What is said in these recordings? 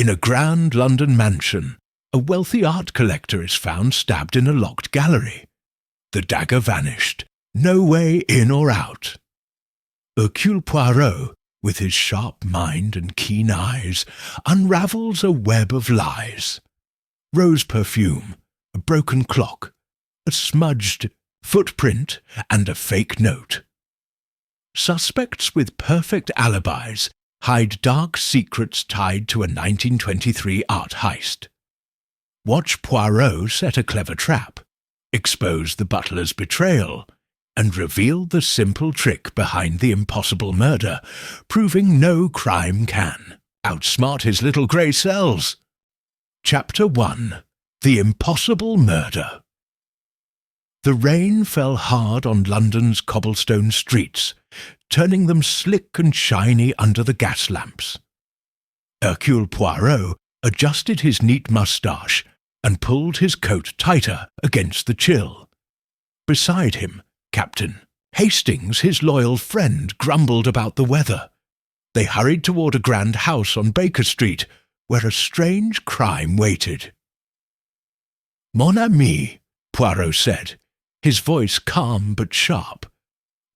In a grand London mansion, a wealthy art collector is found stabbed in a locked gallery. The dagger vanished. No way in or out. Hercule Poirot, with his sharp mind and keen eyes, unravels a web of lies. Rose perfume, a broken clock, a smudged footprint, and a fake note. Suspects with perfect alibis hide dark secrets tied to a 1923 art heist. Watch Poirot set a clever trap, expose the butler's betrayal, and reveal the simple trick behind the impossible murder, proving no crime can outsmart his little grey cells. Chapter 1. The Impossible Murder. The rain fell hard on London's cobblestone streets, turning them slick and shiny under the gas lamps. Hercule Poirot adjusted his neat moustache and pulled his coat tighter against the chill. Beside him, Captain Hastings, his loyal friend, grumbled about the weather. They hurried toward a grand house on Baker Street, where a strange crime waited. "Mon ami," Poirot said, his voice calm but sharp,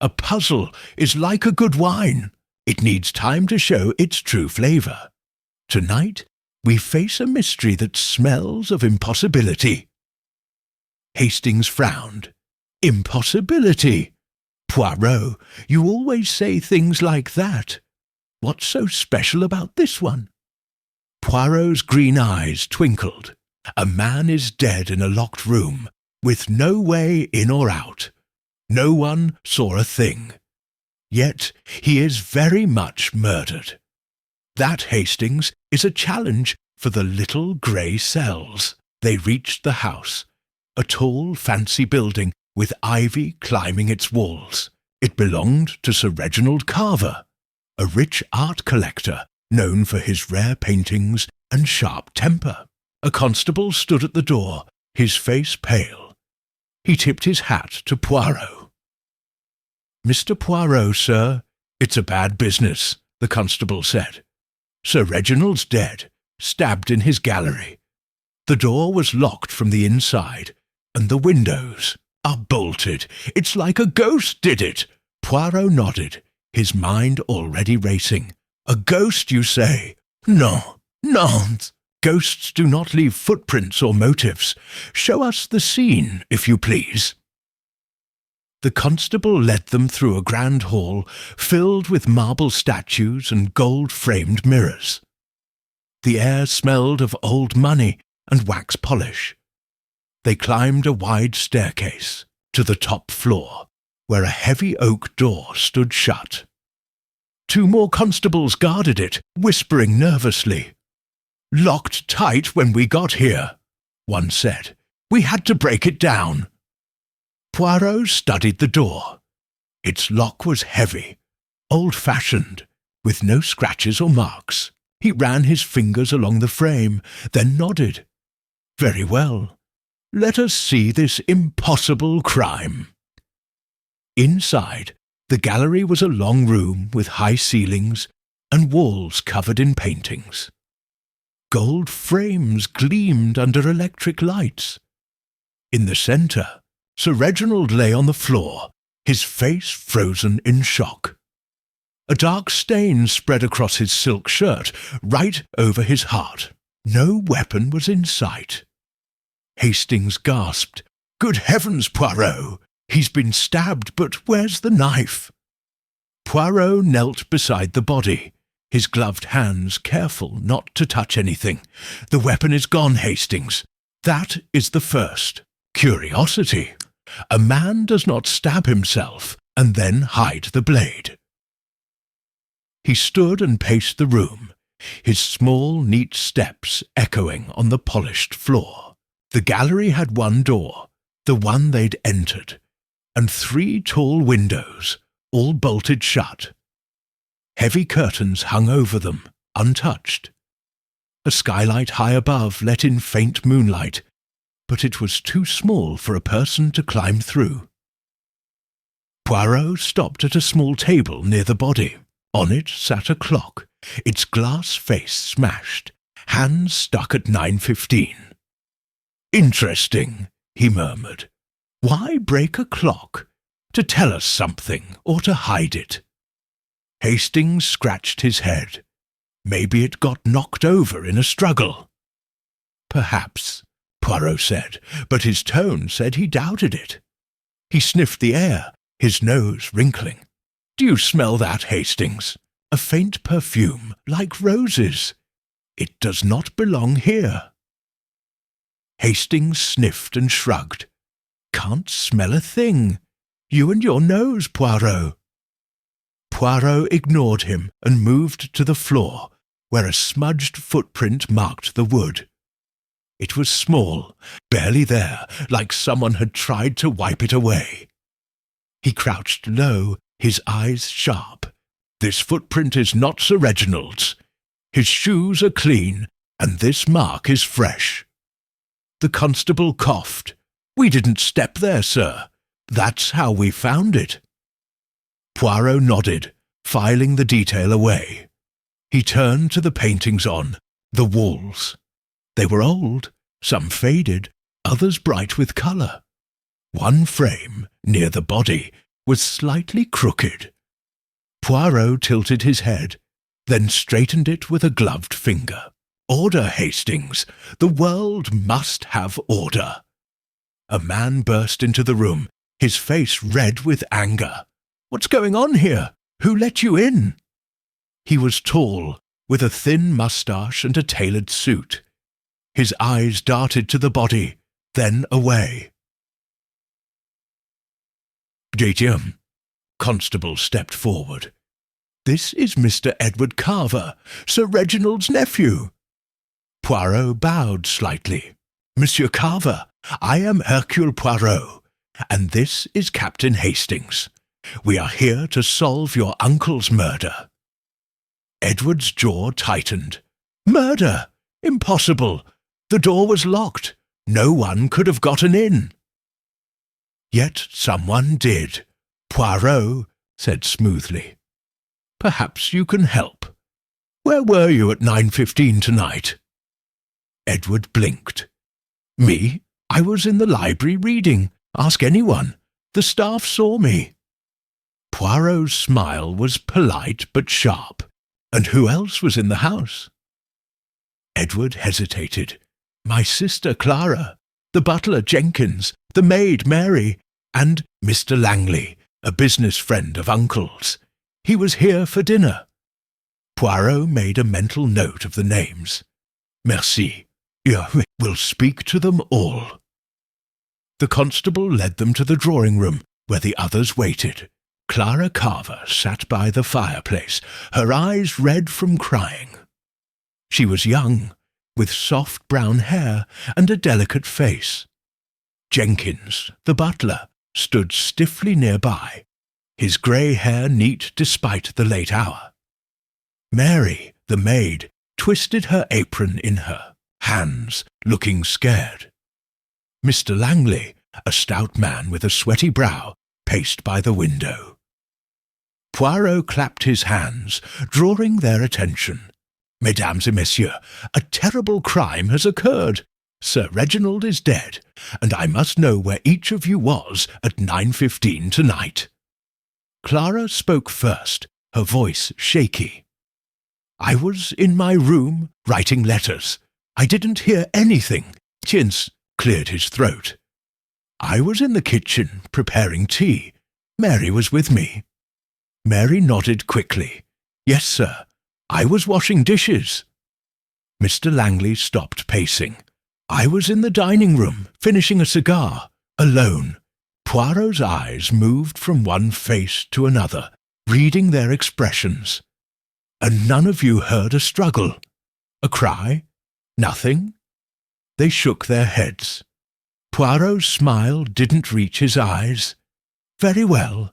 "a puzzle is like a good wine. It needs time to show its true flavour. Tonight, we face a mystery that smells of impossibility." Hastings frowned. "Impossibility? Poirot, you always say things like that. What's so special about this one?" Poirot's green eyes twinkled. "A man is dead in a locked room, with no way in or out. No one saw a thing. Yet he is very much murdered. That, Hastings, is a challenge for the little grey cells." They reached the house, a tall, fancy building with ivy climbing its walls. It belonged to Sir Reginald Carver, a rich art collector known for his rare paintings and sharp temper. A constable stood at the door, his face pale. He tipped his hat to Poirot. "Mr. Poirot, sir, it's a bad business," the constable said. "Sir Reginald's dead, stabbed in his gallery. The door was locked from the inside, and the windows are bolted. It's like a ghost did it." Poirot nodded, his mind already racing. "A ghost, you say? No, nonsense. Ghosts do not leave footprints or motives. Show us the scene, if you please." The constable led them through a grand hall filled with marble statues and gold-framed mirrors. The air smelled of old money and wax polish. They climbed a wide staircase to the top floor, where a heavy oak door stood shut. 2 more constables guarded it, whispering nervously. "Locked tight when we got here," one said. "We had to break it down." Poirot studied the door. Its lock was heavy, old-fashioned, with no scratches or marks. He ran his fingers along the frame, then nodded. "Very well. Let us see this impossible crime." Inside, the gallery was a long room with high ceilings and walls covered in paintings. Gold frames gleamed under electric lights. In the centre, Sir Reginald lay on the floor, his face frozen in shock. A dark stain spread across his silk shirt, right over his heart. No weapon was in sight. Hastings gasped. "Good heavens, Poirot! He's been stabbed, but where's the knife?" Poirot knelt beside the body, his gloved hands careful not to touch anything. "The weapon is gone, Hastings. That is the first. Curiosity. A man does not stab himself and then hide the blade." He stood and paced the room, his small, neat steps echoing on the polished floor. The gallery had 1 door, the one they'd entered, and 3 tall windows, all bolted shut. Heavy curtains hung over them, untouched. A skylight high above let in faint moonlight, but it was too small for a person to climb through. Poirot stopped at a small table near the body. On it sat a clock, its glass face smashed, hands stuck at 9:15. "Interesting," he murmured. "Why break a clock? To tell us something or to hide it?" Hastings scratched his head. Maybe it got knocked over in a struggle. "Perhaps," Poirot said, but his tone said he doubted it. He sniffed the air, his nose wrinkling. "Do you smell that, Hastings? A faint perfume, like roses. It does not belong here." Hastings sniffed and shrugged. "Can't smell a thing. You and your nose, Poirot." Poirot ignored him and moved to the floor, where a smudged footprint marked the wood. It was small, barely there, like someone had tried to wipe it away. He crouched low, his eyes sharp. "This footprint is not Sir Reginald's. His shoes are clean, and this mark is fresh." The constable coughed. "We didn't step there, sir. That's how we found it." Poirot nodded, filing the detail away. He turned to the paintings on the walls. They were old, some faded, others bright with colour. One frame, near the body, was slightly crooked. Poirot tilted his head, then straightened it with a gloved finger. "Order, Hastings! The world must have order!" A man burst into the room, his face red with anger. "What's going on here? Who let you in?" He was tall, with a thin moustache and a tailored suit. His eyes darted to the body, then away. "Detium." Constable stepped forward. "This is Mr. Edward Carver, Sir Reginald's nephew." Poirot bowed slightly. "Monsieur Carver, I am Hercule Poirot, and this is Captain Hastings. We are here to solve your uncle's murder." Edward's jaw tightened. "Murder? Impossible! The door was locked. No one could have gotten in." "Yet someone did," Poirot said smoothly. "Perhaps you can help. Where were you at 9:15 tonight?" Edward blinked. "Me? I was in the library reading. Ask anyone. The staff saw me." Poirot's smile was polite but sharp. "And who else was in the house?" Edward hesitated. "My sister Clara, the butler Jenkins, the maid Mary, and Mr. Langley, a business friend of uncle's. He was here for dinner." Poirot made a mental note of the names. "Merci. We'll speak to them all." The constable led them to the drawing-room, where the others waited. Clara Carver sat by the fireplace, her eyes red from crying. She was young, with soft brown hair and a delicate face. Jenkins, the butler, stood stiffly nearby, his grey hair neat despite the late hour. Mary, the maid, twisted her apron in her hands, looking scared. Mr. Langley, a stout man with a sweaty brow, paced by the window. Poirot clapped his hands, drawing their attention. "Mesdames et messieurs, a terrible crime has occurred. Sir Reginald is dead, and I must know where each of you was at 9:15 tonight." Clara spoke first, her voice shaky. "I was in my room, writing letters. I didn't hear anything." Chins cleared his throat. "I was in the kitchen, preparing tea. Mary was with me." Mary nodded quickly. "Yes, sir. I was washing dishes." Mr. Langley stopped pacing. "I was in the dining room, finishing a cigar, alone." Poirot's eyes moved from one face to another, reading their expressions. "And none of you heard a struggle? A cry? Nothing?" They shook their heads. Poirot's smile didn't reach his eyes. "Very well.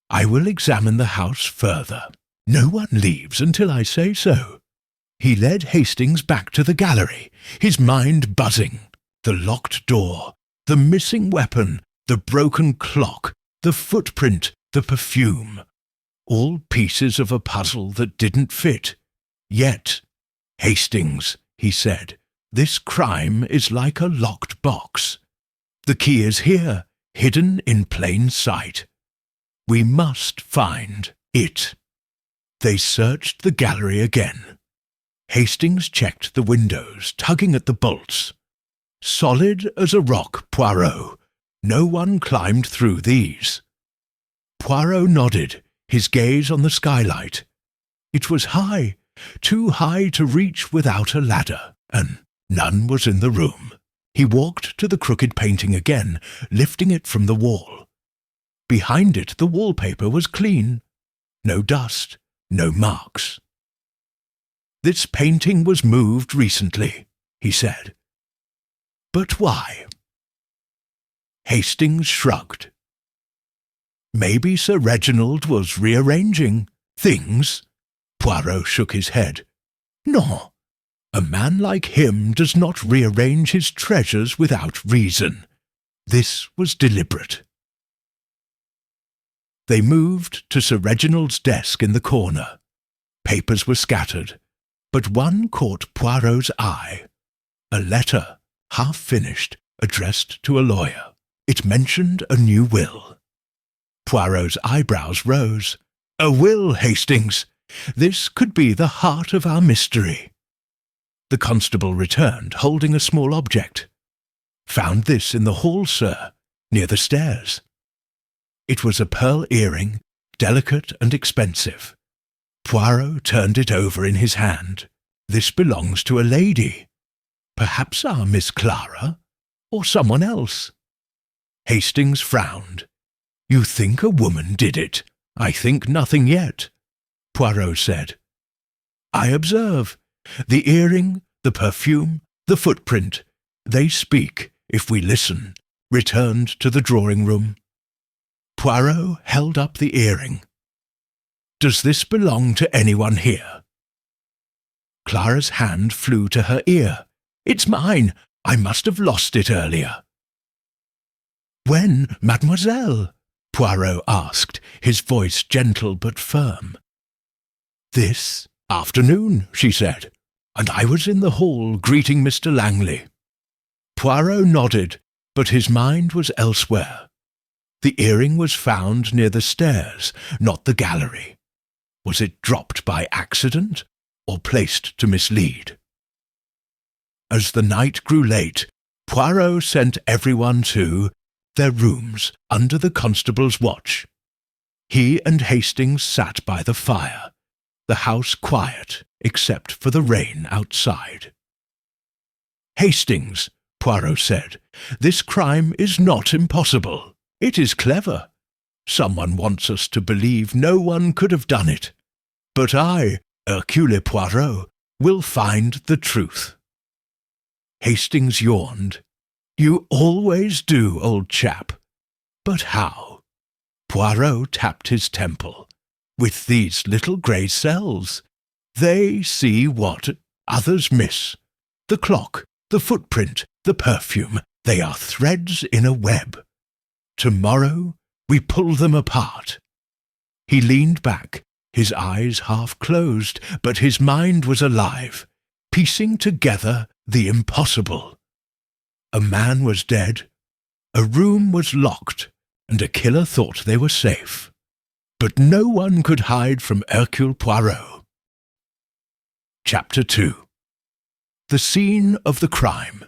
I will examine the house further. No one leaves until I say so." He led Hastings back to the gallery, his mind buzzing. The locked door, the missing weapon, the broken clock, the footprint, the perfume. All pieces of a puzzle that didn't fit. Yet, Hastings he said. "This crime is like a locked box. The key is here, hidden in plain sight. We must find it." They searched the gallery again. Hastings checked the windows, tugging at the bolts. "Solid as a rock, Poirot. No one climbed through these." Poirot nodded, his gaze on the skylight. It was high, too high to reach without a ladder, and none was in the room. He walked to the crooked painting again, lifting it from the wall. Behind it the wallpaper was clean. No dust, no marks. "This painting was moved recently," he said. "But why?" Hastings shrugged. "Maybe Sir Reginald was rearranging things." Poirot shook his head. "No, a man like him does not rearrange his treasures without reason. This was deliberate." They moved to Sir Reginald's desk in the corner. Papers were scattered, but one caught Poirot's eye. A letter, half finished, addressed to a lawyer. It mentioned a new will. Poirot's eyebrows rose. "A will, Hastings! This could be the heart of our mystery." The constable returned, holding a small object. "Found this in the hall, sir, near the stairs." It was a pearl earring, delicate and expensive. Poirot turned it over in his hand. "This belongs to a lady. Perhaps our Miss Clara, or someone else." Hastings frowned. "You think a woman did it? I think nothing yet," Poirot said. "I observe. The earring, the perfume, the footprint, they speak, if we listen," returned to the drawing-room. Poirot held up the earring. "Does this belong to anyone here?" Clara's hand flew to her ear. "It's mine. I must have lost it earlier." "When, mademoiselle?" Poirot asked, his voice gentle but firm. "This afternoon," she said, "and I was in the hall greeting Mr. Langley." Poirot nodded, but his mind was elsewhere. The earring was found near the stairs, not the gallery. Was it dropped by accident, or placed to mislead? As the night grew late, Poirot sent everyone to their rooms under the constable's watch. He and Hastings sat by the fire, the house quiet except for the rain outside. "Hastings," Poirot said, "this crime is not impossible. It is clever. Someone wants us to believe no one could have done it. But I, Hercule Poirot, will find the truth." Hastings yawned. "You always do, old chap. But how?" Poirot tapped his temple. "With these little grey cells. They see what others miss. The clock, the footprint, the perfume, they are threads in a web. Tomorrow we pull them apart." He leaned back, his eyes half closed, but his mind was alive, piecing together the impossible. A man was dead, a room was locked, and a killer thought they were safe. But no one could hide from Hercule Poirot. Chapter 2. The scene of the crime.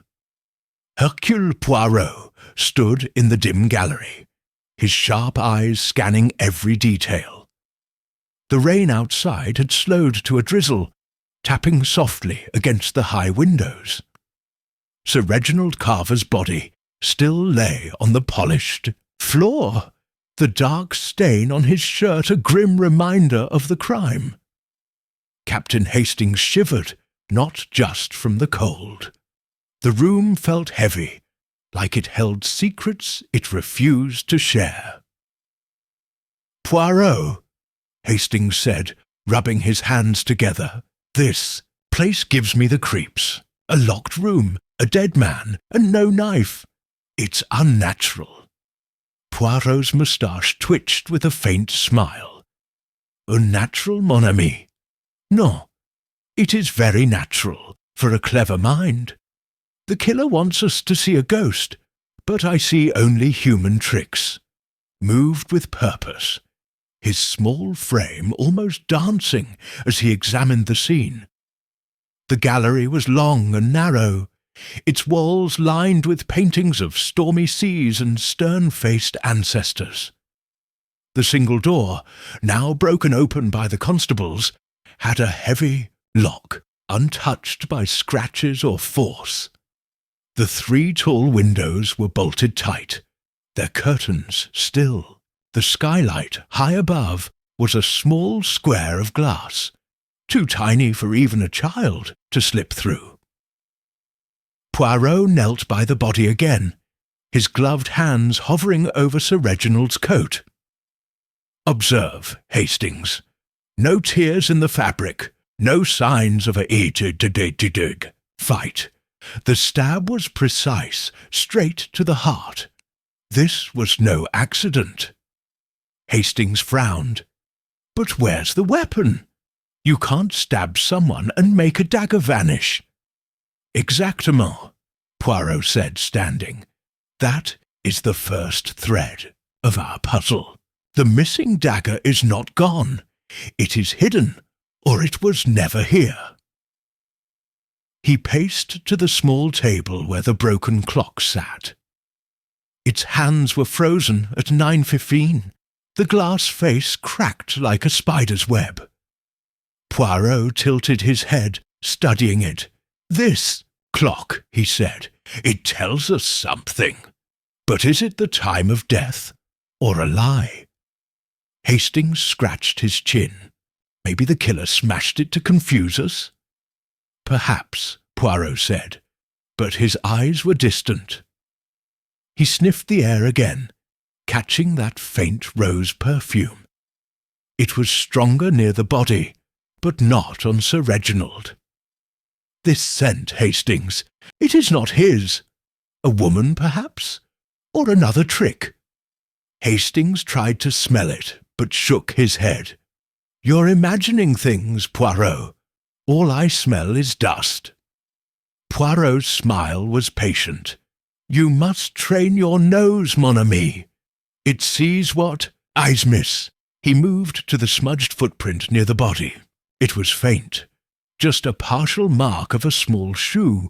Hercule Poirot stood in the dim gallery, his sharp eyes scanning every detail. The rain outside had slowed to a drizzle, tapping softly against the high windows. Sir Reginald Carver's body still lay on the polished floor, the dark stain on his shirt a grim reminder of the crime. Captain Hastings shivered, not just from the cold. The room felt heavy, like it held secrets it refused to share. "Poirot," Hastings said, rubbing his hands together, "this place gives me the creeps. A locked room, a dead man, and no knife. It's unnatural." Poirot's moustache twitched with a faint smile. "Unnatural, mon ami? No, it is very natural. for a clever mind. The killer wants us to see a ghost, but I see only human tricks, moved with purpose, his small frame almost dancing as he examined the scene. The gallery was long and narrow, its walls lined with paintings of stormy seas and stern-faced ancestors. The single door, now broken open by the constables, had a heavy lock, untouched by scratches or force. The 3 tall windows were bolted tight, their curtains still. The skylight, high above, was a small square of glass, too tiny for even a child to slip through. Poirot knelt by the body again, his gloved hands hovering over Sir Reginald's coat. "Observe, Hastings, no tears in the fabric, no signs of a fight. The stab was precise, straight to the heart. This was no accident." Hastings frowned. "But where's the weapon? You can't stab someone and make a dagger vanish." "Exactement," Poirot said, standing. "That is the first thread of our puzzle. The missing dagger is not gone. It is hidden, or it was never here." He paced to the small table where the broken clock sat. Its hands were frozen at 9:15. The glass face cracked like a spider's web. Poirot tilted his head, studying it. "This clock," he said. "It tells us something. But is it the time of death, or a lie?" Hastings scratched his chin. "Maybe the killer smashed it to confuse us?" "Perhaps," Poirot said, but his eyes were distant. He sniffed the air again, catching that faint rose perfume. It was stronger near the body, but not on Sir Reginald. "This scent, Hastings, it is not his. A woman, perhaps? Or another trick?" Hastings tried to smell it, but shook his head. "You're imagining things, Poirot. All I smell is dust." Poirot's smile was patient. "You must train your nose, mon ami. It sees what eyes miss." He moved to the smudged footprint near the body. It was faint, just a partial mark of a small shoe,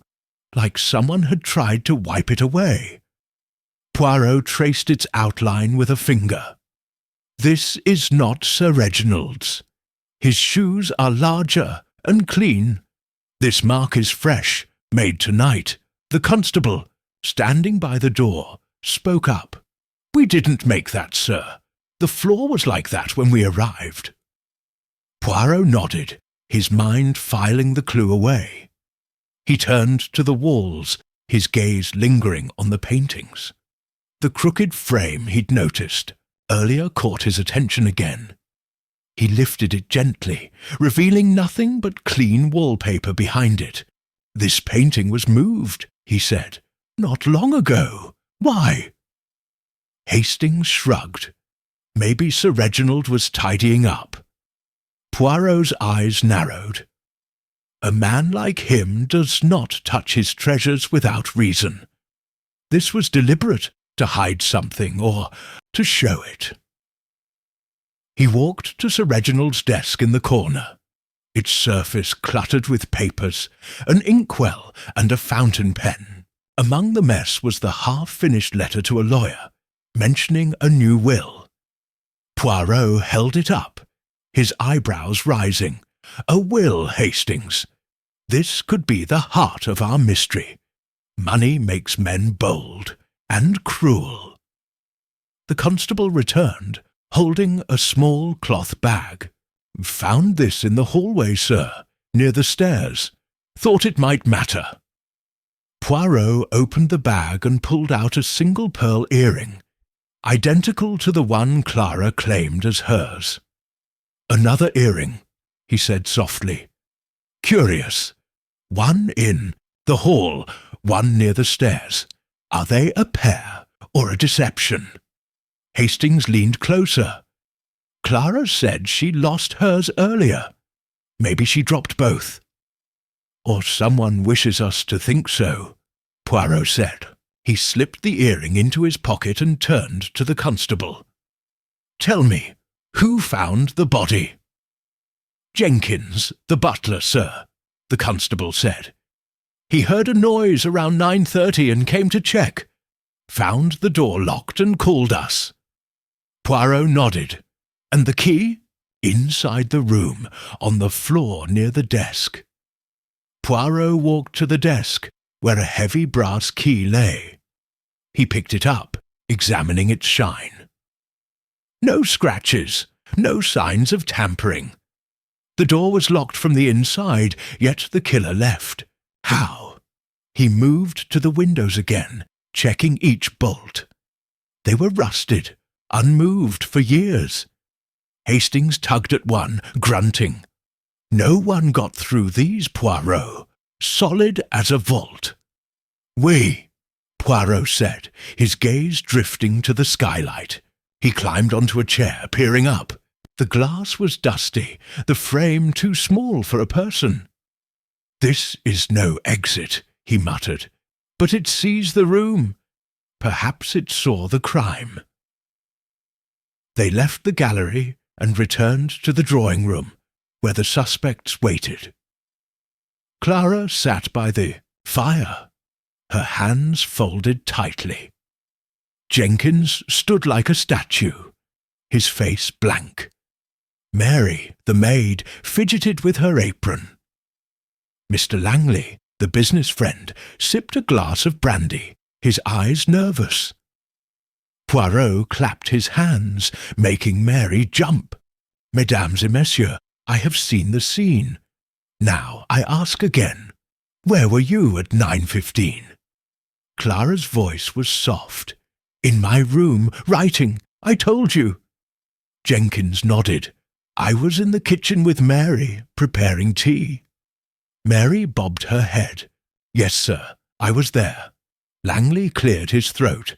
like someone had tried to wipe it away. Poirot traced its outline with a finger. "This is not Sir Reginald's. His shoes are larger and clean. This mark is fresh, made tonight." The constable, standing by the door, spoke up. "We didn't make that, sir. The floor was like that when we arrived." Poirot nodded, his mind filing the clue away. He turned to the walls, his gaze lingering on the paintings. The crooked frame he'd noticed earlier caught his attention again. He lifted it gently, revealing nothing but clean wallpaper behind it. "This painting was moved," he said. "Not long ago. Why?" Hastings shrugged. Maybe Sir Reginald was tidying up. Poirot's eyes narrowed. A man like him does not touch his treasures without reason. This was deliberate, to hide something or to show it. He walked to Sir Reginald's desk in the corner, its surface cluttered with papers, an inkwell and a fountain pen. Among the mess was the half-finished letter to a lawyer, mentioning a new will. Poirot held it up, his eyebrows rising. "A will, Hastings. This could be the heart of our mystery. Money makes men bold and cruel." The constable returned, holding a small cloth bag. "Found this in the hallway, sir, near the stairs. Thought it might matter." Poirot opened the bag and pulled out a single pearl earring, identical to the one Clara claimed as hers. "Another earring," he said softly. "Curious. One in the hall, one near the stairs. Are they a pair or a deception?" Hastings leaned closer. "Clara said she lost hers earlier. Maybe she dropped both." "Or someone wishes us to think so," Poirot said. He slipped the earring into his pocket and turned to the constable. "Tell me, who found the body?" "Jenkins, the butler, sir," the constable said. "He heard a noise around 9:30 and came to check. Found the door locked and called us." Poirot nodded. "And the key?" "Inside the room, on the floor near the desk." Poirot walked to the desk, where a heavy brass key lay. He picked it up, examining its shine. No scratches, no signs of tampering. The door was locked from the inside, yet the killer left. How? He moved to the windows again, checking each bolt. They were rusted, unmoved for years. Hastings tugged at one, grunting. "No one got through these, Poirot. Solid as a vault." "Oui," Poirot said, his gaze drifting to the skylight. He climbed onto a chair, peering up. The glass was dusty, the frame too small for a person. "This is no exit," he muttered, "but it sees the room. Perhaps it saw the crime." They left the gallery and returned to the drawing-room, where the suspects waited. Clara sat by the fire, her hands folded tightly. Jenkins stood like a statue, his face blank. Mary, the maid, fidgeted with her apron. Mr. Langley, the business friend, sipped a glass of brandy, his eyes nervous. Poirot clapped his hands, making Mary jump. "Mesdames et messieurs, I have seen the scene. Now I ask again, where were you at 9:15? Clara's voice was soft. "In my room, writing. I told you." Jenkins nodded. "I was in the kitchen with Mary, preparing tea." Mary bobbed her head. "Yes, sir, I was there." Langley cleared his throat.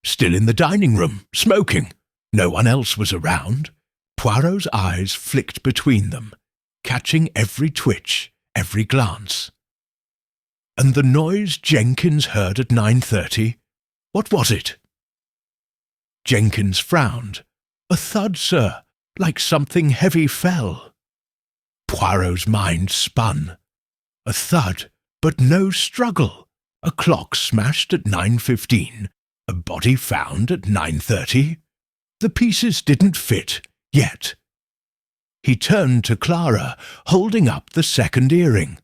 "Still in the dining room, smoking. No one else was around." Poirot's eyes flicked between them, catching every twitch, every glance. "And the noise Jenkins heard at 9:30, what was it?" Jenkins frowned. "A thud, sir, like something heavy fell." Poirot's mind spun. A thud, but no struggle. A clock smashed at 9:15, a body found at 9:30. The pieces didn't fit, yet. He turned to Clara, holding up the second earring.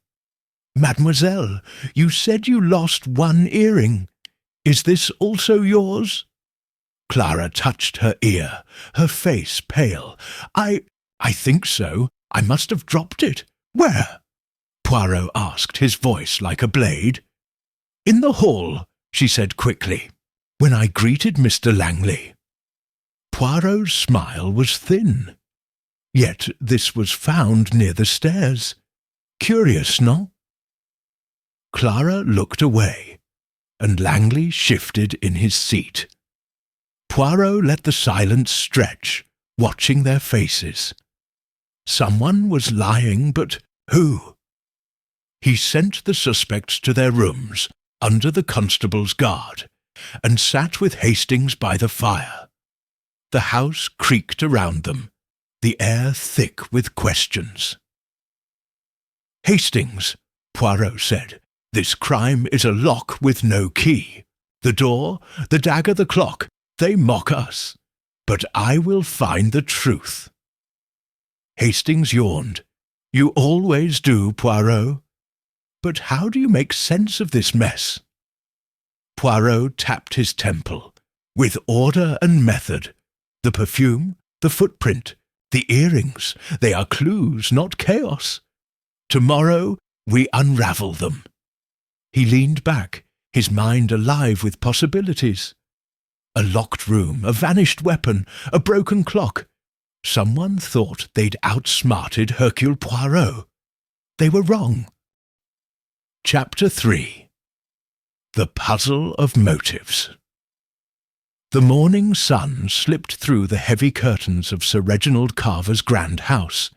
"Mademoiselle, you said you lost one earring. Is this also yours?" Clara touched her ear, her face pale. I think so. I must have dropped it." "Where?" Poirot asked, his voice like a blade. "In the hall," she said quickly, "when I greeted Mr. Langley." Poirot's smile was thin. Yet this was found near the stairs. Curious, no? Clara looked away, and Langley shifted in his seat. Poirot let the silence stretch, watching their faces. Someone was lying, but who? He sent the suspects to their rooms, under the constable's guard, and sat with Hastings by the fire. The house creaked around them, the air thick with questions. "Hastings," Poirot said, "this crime is a lock with no key. The door, the dagger, the clock, they mock us. But I will find the truth." Hastings yawned. "You always do, Poirot. But how do you make sense of this mess?" Poirot tapped his temple. "With order and method. The perfume, the footprint, the earrings, they are clues, not chaos. Tomorrow we unravel them." He leaned back, his mind alive with possibilities. A locked room, a vanished weapon, a broken clock. Someone thought they'd outsmarted Hercule Poirot. They were wrong. Chapter 3. The Puzzle of Motives. The morning sun slipped through the heavy curtains of Sir Reginald Carver's grand house,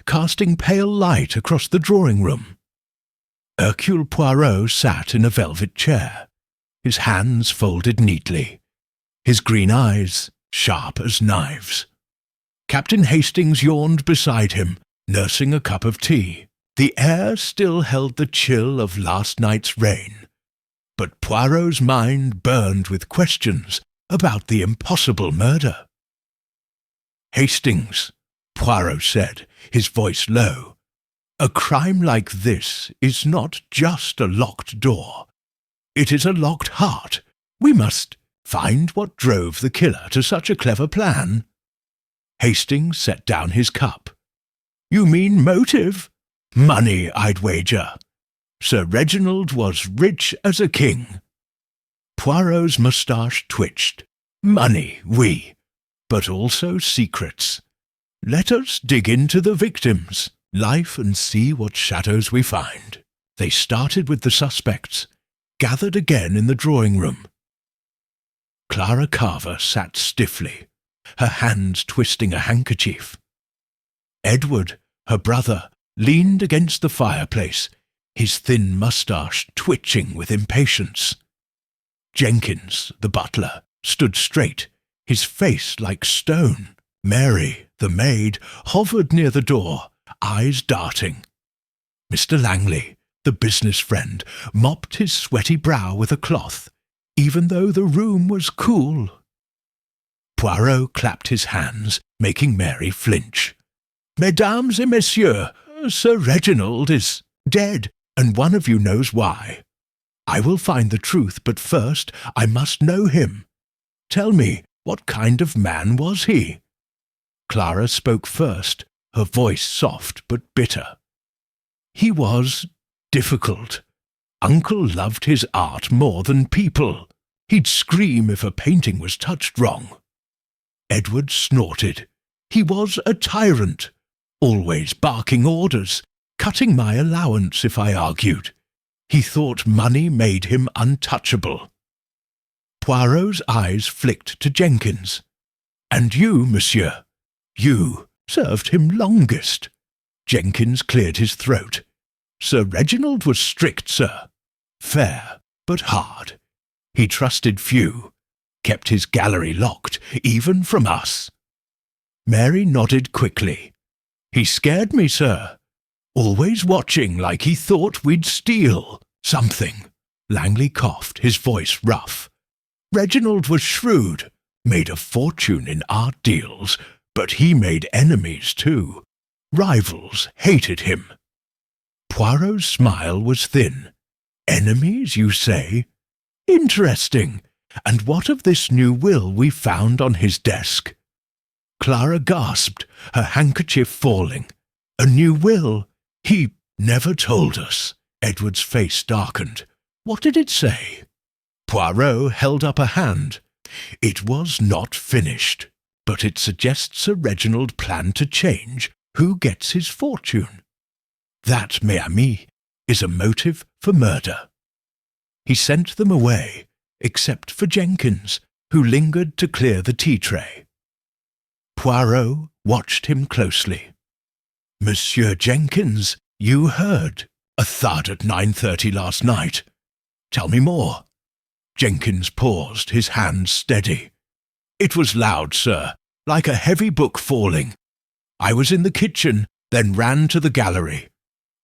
casting pale light across the drawing-room. Hercule Poirot sat in a velvet chair, his hands folded neatly, his green eyes sharp as knives. Captain Hastings yawned beside him, nursing a cup of tea. The air still held the chill of last night's rain, but Poirot's mind burned with questions about the impossible murder. "Hastings," Poirot said, his voice low, "a crime like this is not just a locked door. It is a locked heart. We must find what drove the killer to such a clever plan." Hastings set down his cup. "You mean motive? Money, I'd wager. Sir Reginald was rich as a king." Poirot's moustache twitched. "Money, oui, but also secrets. Let us dig into the victims' life and see what shadows we find." They started with the suspects, gathered again in the drawing-room. Clara Carver sat stiffly, her hands twisting a handkerchief. Edward, her brother, leaned against the fireplace, his thin moustache twitching with impatience. Jenkins, the butler, stood straight, his face like stone. Mary, the maid, hovered near the door, eyes darting. Mr. Langley, the business friend, mopped his sweaty brow with a cloth, even though the room was cool. Poirot clapped his hands, making Mary flinch. "Mesdames et messieurs, Sir Reginald is dead, and one of you knows why. I will find the truth, but first I must know him. Tell me, what kind of man was he?" Clara spoke first, her voice soft but bitter. "He was difficult. Uncle loved his art more than people. He'd scream if a painting was touched wrong." Edward snorted. "He was a tyrant, always barking orders, cutting my allowance if I argued. He thought money made him untouchable." Poirot's eyes flicked to Jenkins. "And you, monsieur, you served him longest." Jenkins cleared his throat. "Sir Reginald was strict, sir. Fair, but hard. He trusted few, kept his gallery locked, even from us." Mary nodded quickly. "He scared me, sir. Always watching like he thought we'd steal something." Langley coughed, his voice rough. "Reginald was shrewd, made a fortune in art deals, but he made enemies too. Rivals hated him." Poirot's smile was thin. "Enemies, you say? Interesting. And what of this new will we found on his desk?" Clara gasped, her handkerchief falling. "A new will? He never told us." Edward's face darkened. "What did it say?" Poirot held up a hand. "It was not finished, but it suggests Sir Reginald planned to change who gets his fortune. That, mes amis, is a motive for murder." He sent them away, except for Jenkins, who lingered to clear the tea-tray. Poirot watched him closely. "Monsieur Jenkins, you heard a thud at 9:30 last night. Tell me more." Jenkins paused, his hands steady. "It was loud, sir, like a heavy book falling. I was in the kitchen, then ran to the gallery.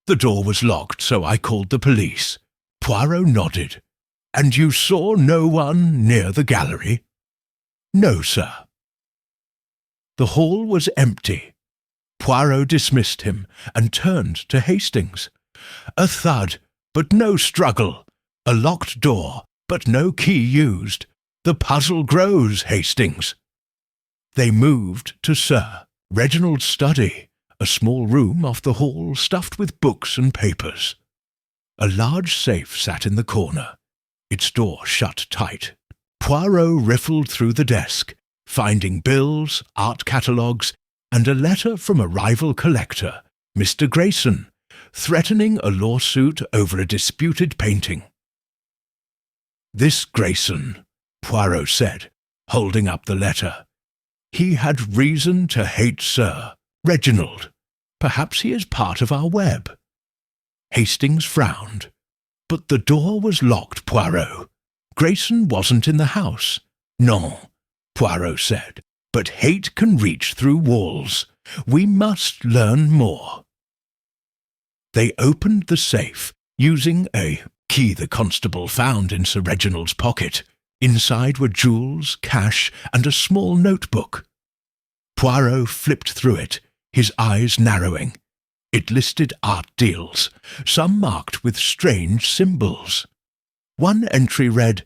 The door was locked, so I called the police." Poirot nodded. "And you saw no one near the gallery?" "No, sir." The hall was empty. Poirot dismissed him and turned to Hastings. "A thud, but no struggle. A locked door, but no key used. The puzzle grows, Hastings." They moved to Sir Reginald's study, a small room off the hall stuffed with books and papers. A large safe sat in the corner, its door shut tight. Poirot riffled through the desk, finding bills, art catalogues, and a letter from a rival collector, Mr. Grayson, threatening a lawsuit over a disputed painting. "This Grayson," Poirot said, holding up the letter. "He had reason to hate Sir Reginald. Perhaps he is part of our web." Hastings frowned. "But the door was locked, Poirot. Grayson wasn't in the house." "Non," Poirot said, "but hate can reach through walls. We must learn more." They opened the safe, using a key the constable found in Sir Reginald's pocket. Inside were jewels, cash, and a small notebook. Poirot flipped through it, his eyes narrowing. It listed art deals, some marked with strange symbols. One entry read,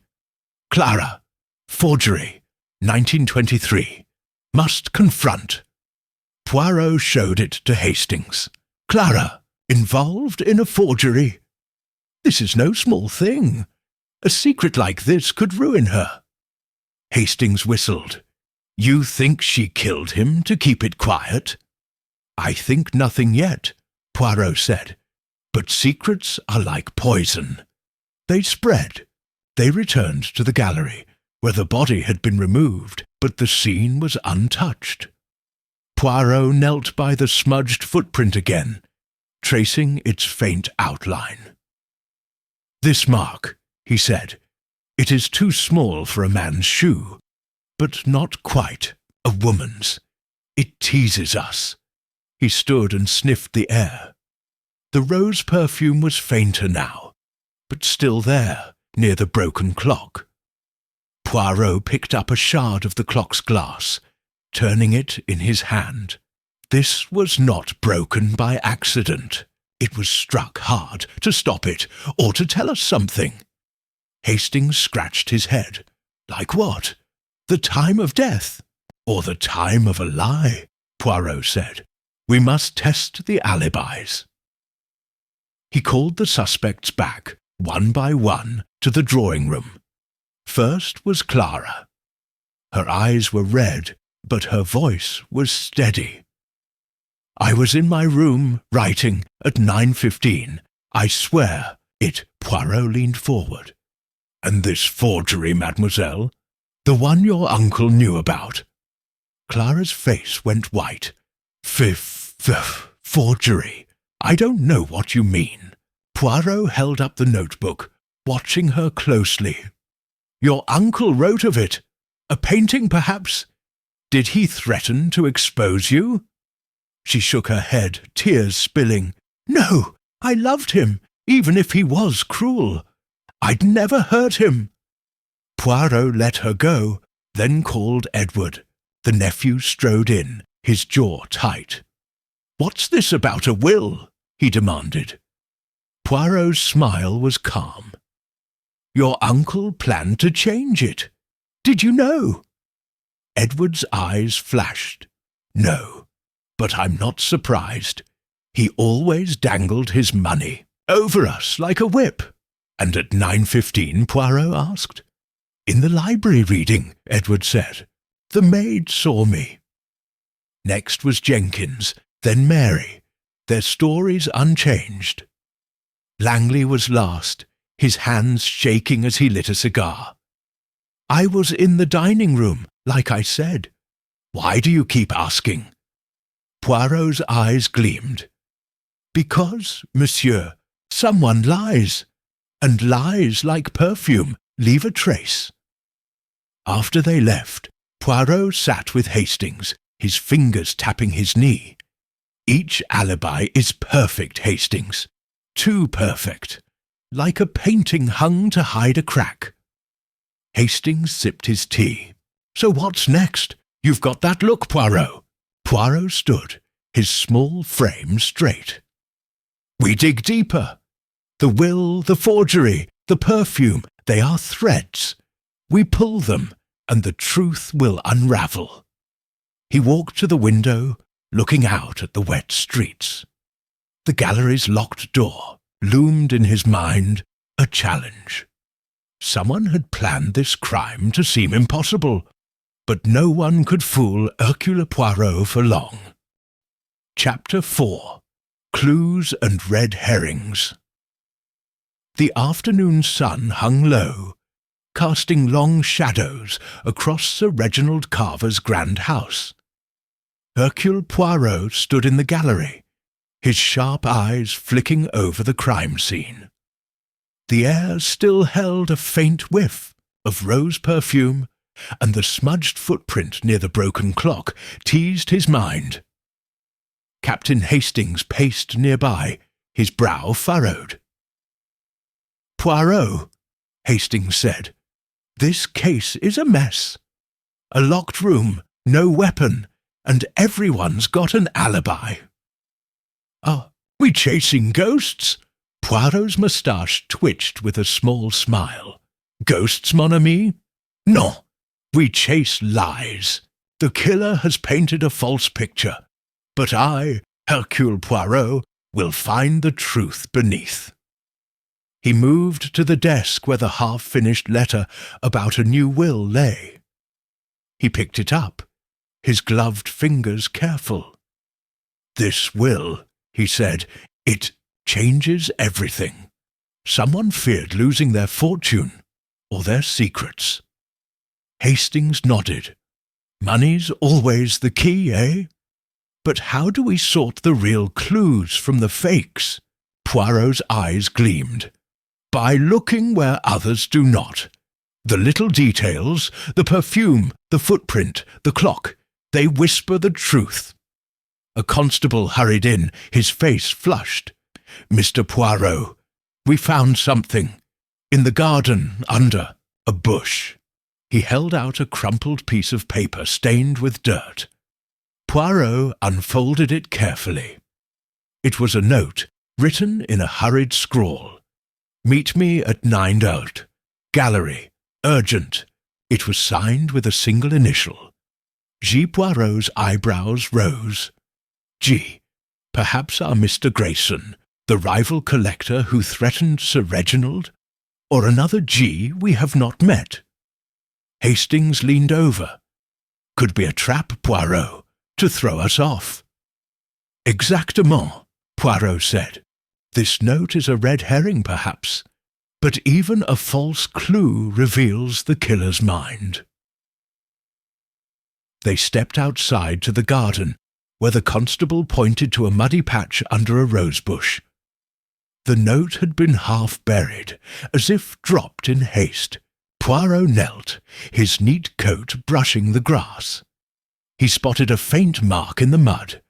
"Clara, forgery, 1923. Must confront." Poirot showed it to Hastings. "Clara, involved in a forgery? This is no small thing. A secret like this could ruin her." Hastings whistled. "You think she killed him to keep it quiet?" "I think nothing yet," Poirot said. "But secrets are like poison. They spread." They returned to the gallery, where the body had been removed, but the scene was untouched. Poirot knelt by the smudged footprint again, tracing its faint outline. "This mark," he said. "It is too small for a man's shoe, but not quite a woman's. It teases us." He stood and sniffed the air. The rose perfume was fainter now, but still there, near the broken clock. Poirot picked up a shard of the clock's glass, turning it in his hand. This was not broken by accident. It was struck hard to stop it, or to tell us something. Hastings scratched his head. "Like what? The time of death? Or the time of a lie?" Poirot said. "We must test the alibis." He called the suspects back, one by one, to the drawing-room. First was Clara. Her eyes were red, but her voice was steady. "I was in my room, writing, at 9:15. I swear it." Poirot leaned forward. "And this forgery, mademoiselle? The one your uncle knew about?" Clara's face went white. Forgery. I don't know what you mean." Poirot held up the notebook, watching her closely. "Your uncle wrote of it. A painting, perhaps? Did he threaten to expose you?" She shook her head, tears spilling. "No, I loved him, even if he was cruel. I'd never hurt him." Poirot let her go, then called Edward. The nephew strode in, his jaw tight. "What's this about a will?" he demanded. Poirot's smile was calm. "Your uncle planned to change it. Did you know?" Edward's eyes flashed. "No, but I'm not surprised. He always dangled his money over us like a whip." "And at 9:15, Poirot asked. "In the library reading," Edward said. "The maid saw me." Next was Jenkins, then Mary, their stories unchanged. Langley was last, his hands shaking as he lit a cigar. "I was in the dining room, like I said. Why do you keep asking?" Poirot's eyes gleamed. "Because, monsieur, someone lies, and lies, like perfume, leave a trace." After they left, Poirot sat with Hastings, his fingers tapping his knee. "Each alibi is perfect, Hastings. Too perfect. Like a painting hung to hide a crack." Hastings sipped his tea. "So what's next? You've got that look, Poirot." Poirot stood, his small frame straight. "We dig deeper. The will, the forgery, the perfume, they are threads. We pull them, and the truth will unravel." He walked to the window, looking out at the wet streets. The gallery's locked door loomed in his mind, a challenge. Someone had planned this crime to seem impossible, but no one could fool Hercule Poirot for long. Chapter 4. Clues and Red Herrings. The afternoon sun hung low, casting long shadows across Sir Reginald Carver's grand house. Hercule Poirot stood in the gallery, his sharp eyes flicking over the crime scene. The air still held a faint whiff of rose perfume, and the smudged footprint near the broken clock teased his mind. Captain Hastings paced nearby, his brow furrowed. "Poirot," Hastings said, "this case is a mess. A locked room, no weapon, and everyone's got an alibi." "Are we chasing ghosts?" Poirot's moustache twitched with a small smile. "Ghosts, mon ami? Non, we chase lies. The killer has painted a false picture, but I, Hercule Poirot, will find the truth beneath." He moved to the desk where the half-finished letter about a new will lay. He picked it up, his gloved fingers careful. "This will," he said, "it changes everything. Someone feared losing their fortune or their secrets." Hastings nodded. "Money's always the key, eh? But how do we sort the real clues from the fakes?" Poirot's eyes gleamed. "By looking where others do not. The little details, the perfume, the footprint, the clock, they whisper the truth." A constable hurried in, his face flushed. "Mr. Poirot, we found something. In the garden, under a bush." He held out a crumpled piece of paper stained with dirt. Poirot unfolded it carefully. It was a note, written in a hurried scrawl. "Meet me at 9:00. Gallery. Urgent." It was signed with a single initial. G. Poirot's eyebrows rose. "G. Perhaps our Mr. Grayson, the rival collector who threatened Sir Reginald? Or another G we have not met?" Hastings leaned over. "Could be a trap, Poirot, to throw us off." "Exactement," Poirot said. "This note is a red herring, perhaps, but even a false clue reveals the killer's mind." They stepped outside to the garden, where the constable pointed to a muddy patch under a rosebush. The note had been half buried, as if dropped in haste. Poirot knelt, his neat coat brushing the grass. He spotted a faint mark in the mud,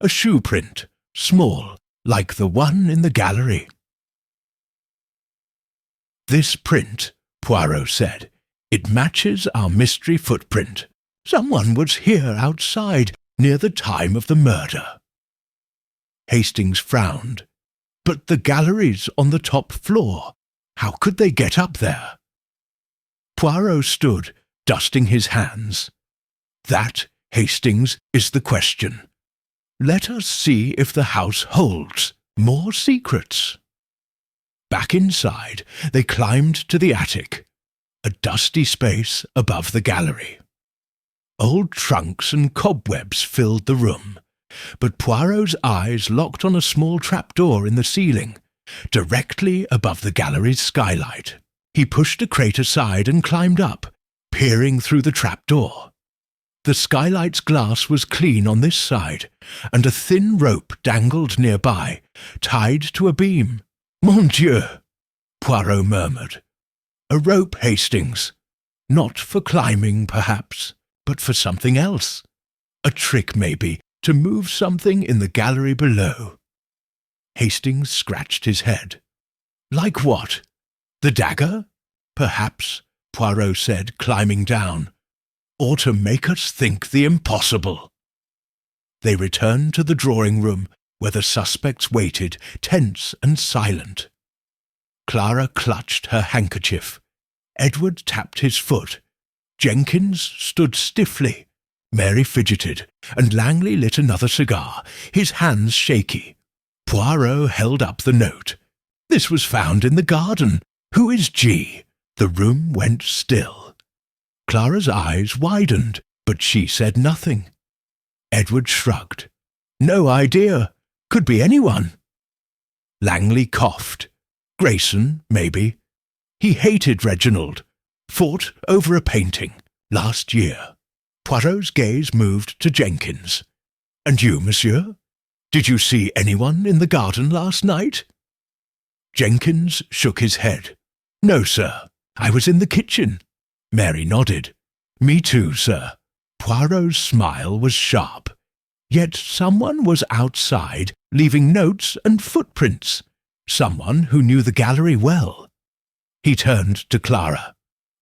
a shoe print, small, like the one in the gallery. "This print," Poirot said, "it matches our mystery footprint. Someone was here outside near the time of the murder." Hastings frowned. "But the gallery's on the top floor. How could they get up there?" Poirot stood, dusting his hands. "That, Hastings, is the question. Let us see if the house holds more secrets." Back inside, they climbed to the attic, a dusty space above the gallery. Old trunks and cobwebs filled the room, but Poirot's eyes locked on a small trapdoor in the ceiling, directly above the gallery's skylight. He pushed a crate aside and climbed up, peering through the trapdoor. The skylight's glass was clean on this side, and a thin rope dangled nearby, tied to a beam. "Mon Dieu!" Poirot murmured. "A rope, Hastings. Not for climbing, perhaps, but for something else. A trick, maybe, to move something in the gallery below." Hastings scratched his head. "Like what? The dagger? Perhaps," Poirot said, climbing down. "Or to make us think the impossible." They returned to the drawing-room, where the suspects waited, tense and silent. Clara clutched her handkerchief. Edward tapped his foot. Jenkins stood stiffly. Mary fidgeted, and Langley lit another cigar, his hands shaky. Poirot held up the note. "This was found in the garden. Who is G?" The room went still. Clara's eyes widened, but she said nothing. Edward shrugged. "No idea. Could be anyone." Langley coughed. "Grayson, maybe. He hated Reginald. Fought over a painting. Last year." Poirot's gaze moved to Jenkins. "And you, monsieur?" Did you see anyone in the garden last night?" Jenkins shook his head. "No, sir. I was in the kitchen." Mary nodded. "Me too, sir." Poirot's smile was sharp. Yet someone was outside, leaving notes and footprints. Someone who knew the gallery well. He turned to Clara.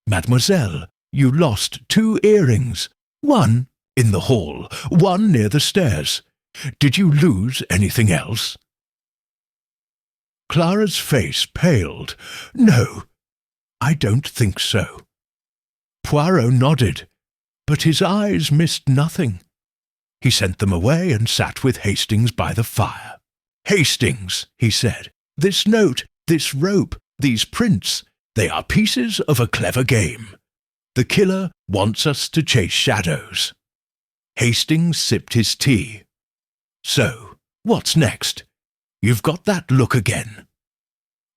"Mademoiselle, you lost 2 earrings. One in the hall, one near the stairs. Did you lose anything else?" Clara's face paled. "No, I don't think so." Poirot nodded, but his eyes missed nothing. He sent them away and sat with Hastings by the fire. "Hastings," he said, "this note, this rope, these prints, they are pieces of a clever game. The killer wants us to chase shadows." Hastings sipped his tea. "So, what's next? You've got that look again."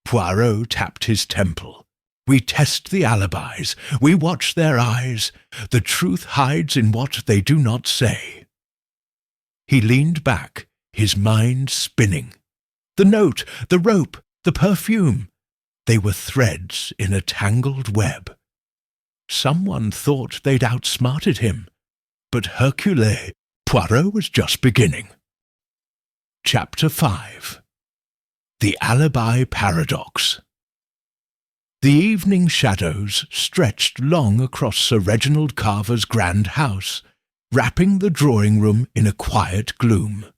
Poirot tapped his temple. "We test the alibis. We watch their eyes. The truth hides in what they do not say." He leaned back, his mind spinning. The note, the rope, the perfume. They were threads in a tangled web. Someone thought they'd outsmarted him, but Hercule Poirot was just beginning. Chapter 5. The Alibi Paradox. The evening shadows stretched long across Sir Reginald Carver's grand house, wrapping the drawing-room in a quiet gloom.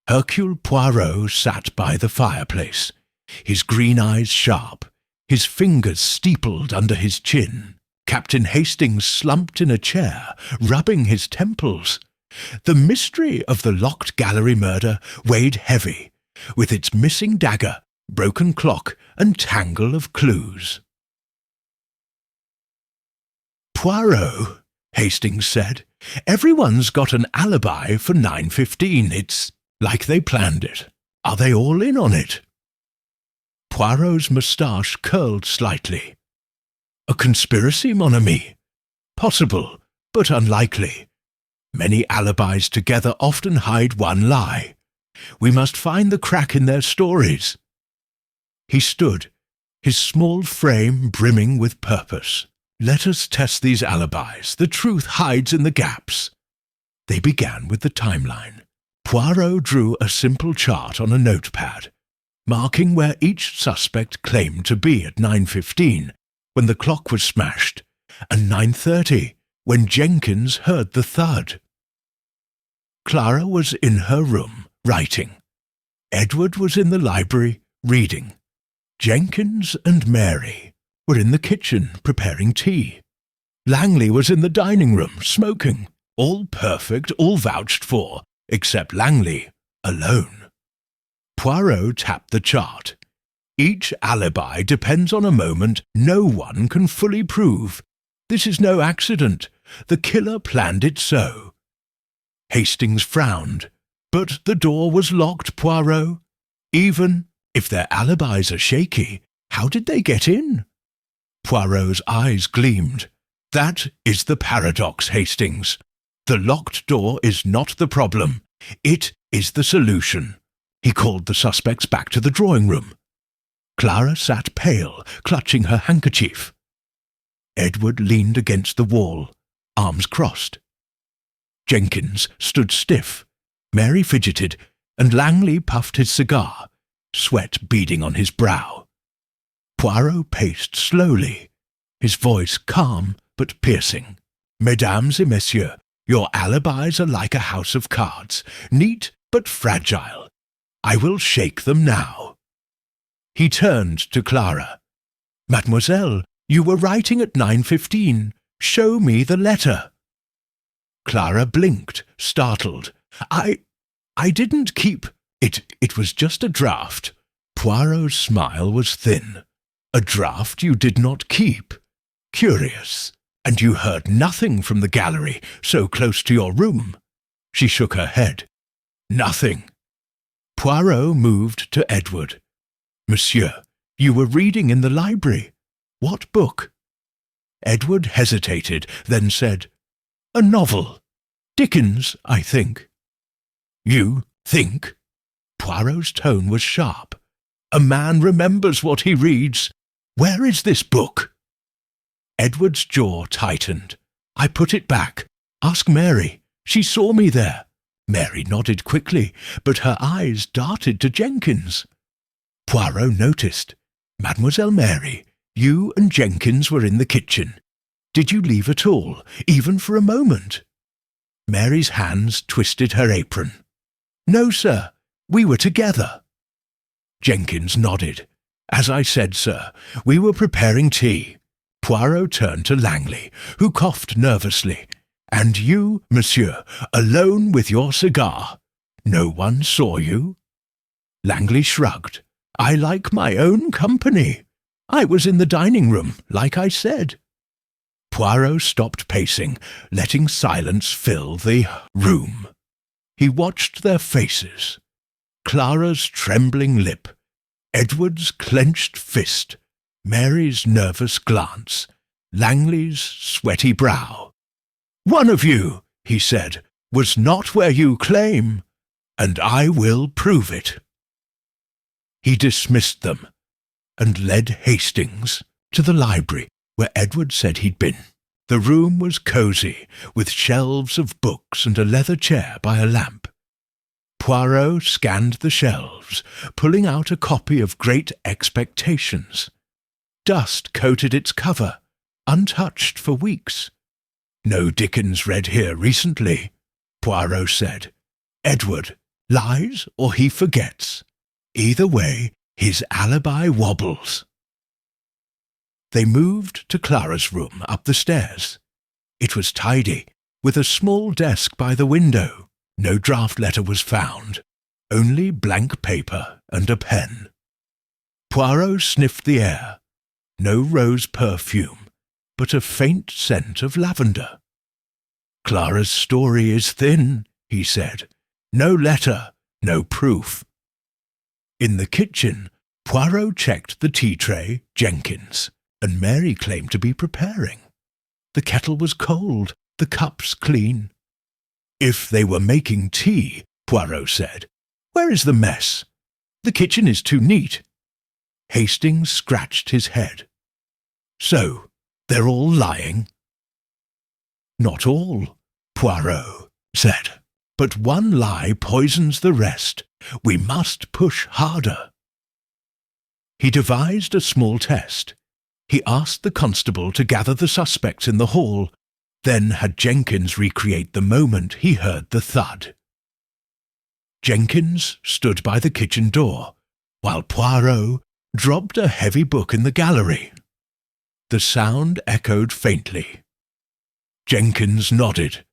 Hercule Poirot sat by the fireplace, his green eyes sharp, his fingers steepled under his chin. Captain Hastings slumped in a chair, rubbing his temples. The mystery of the locked gallery murder weighed heavy, with its missing dagger, broken clock, and tangle of clues. "Poirot," Hastings said, "everyone's got an alibi for 9:15. It's like they planned it. Are they all in on it?" Poirot's moustache curled slightly. "A conspiracy, mon ami? Possible, but unlikely. Many alibis together often hide one lie. We must find the crack in their stories." He stood, his small frame brimming with purpose. "Let us test these alibis. The truth hides in the gaps." They began with the timeline. Poirot drew a simple chart on a notepad, marking where each suspect claimed to be at 9:15, when the clock was smashed, and 9:30, when Jenkins heard the thud. Clara was in her room, writing. Edward was in the library, reading. Jenkins and Mary were in the kitchen, preparing tea. Langley was in the dining room, smoking. All perfect, all vouched for, except Langley, alone. Poirot tapped the chart. Each alibi depends on a moment no one can fully prove. This is no accident. The killer planned it so. Hastings frowned. "But the door was locked, Poirot. Even if their alibis are shaky, how did they get in?" Poirot's eyes gleamed. "That is the paradox, Hastings. The locked door is not the problem. It is the solution." He called the suspects back to the drawing-room. Clara sat pale, clutching her handkerchief. Edward leaned against the wall, arms crossed. Jenkins stood stiff. Mary fidgeted, and Langley puffed his cigar, sweat beading on his brow. Poirot paced slowly, his voice calm but piercing. "Mesdames et messieurs, your alibis are like a house of cards, neat but fragile. I will shake them now." He turned to Clara. "Mademoiselle, you were writing at 9:15. Show me the letter." Clara blinked, startled. I didn't keep... It was just a draft." Poirot's smile was thin. "A draft you did not keep? Curious. And you heard nothing from the gallery, so close to your room?" She shook her head. "Nothing." Poirot moved to Edward. "Monsieur, you were reading in the library. What book?" Edward hesitated, then said, "A novel. Dickens, I think." "You Think? Poirot's tone was sharp. A man remembers what he reads. Where is this book? Edward's jaw tightened. I put it back. Ask Mary. She saw me there. Mary nodded quickly, but her eyes darted to Jenkins. Poirot noticed. Mademoiselle Mary, you and Jenkins were in the kitchen. Did you leave at all, even for a moment? Mary's hands twisted her apron. No, sir. We were together. Jenkins nodded. As I said, sir, we were preparing tea. Poirot turned to Langley, who coughed nervously. And you, monsieur, alone with your cigar. No one saw you? Langley shrugged. I like my own company. I was in the dining room, like I said. Poirot stopped pacing, letting silence fill the room. He watched their faces. Clara's trembling lip, Edward's clenched fist, Mary's nervous glance, Langley's sweaty brow. One of you, he said, was not where you claim, and I will prove it. He dismissed them and led Hastings to the library where Edward said he'd been. The room was cosy, with shelves of books and a leather chair by a lamp. Poirot scanned the shelves, pulling out a copy of Great Expectations. Dust coated its cover, untouched for weeks. No Dickens read here recently, Poirot said. Edward lies or he forgets. Either way, his alibi wobbles. They moved to Clara's room up the stairs. It was tidy, with a small desk by the window. No draft letter was found, only blank paper and a pen. Poirot sniffed the air. No rose perfume, but a faint scent of lavender. Clara's story is thin, he said. No letter, no proof. In the kitchen, Poirot checked the tea tray, Jenkins, and Mary claimed to be preparing. The kettle was cold, the cups clean. If they were making tea, Poirot said, where is the mess? The kitchen is too neat. Hastings scratched his head. So, they're all lying? Not all, Poirot said. But one lie poisons the rest. We must push harder. He devised a small test. He asked the constable to gather the suspects in the hall, then had Jenkins recreate the moment he heard the thud. Jenkins stood by the kitchen door, while Poirot dropped a heavy book in the gallery. The sound echoed faintly. Jenkins nodded.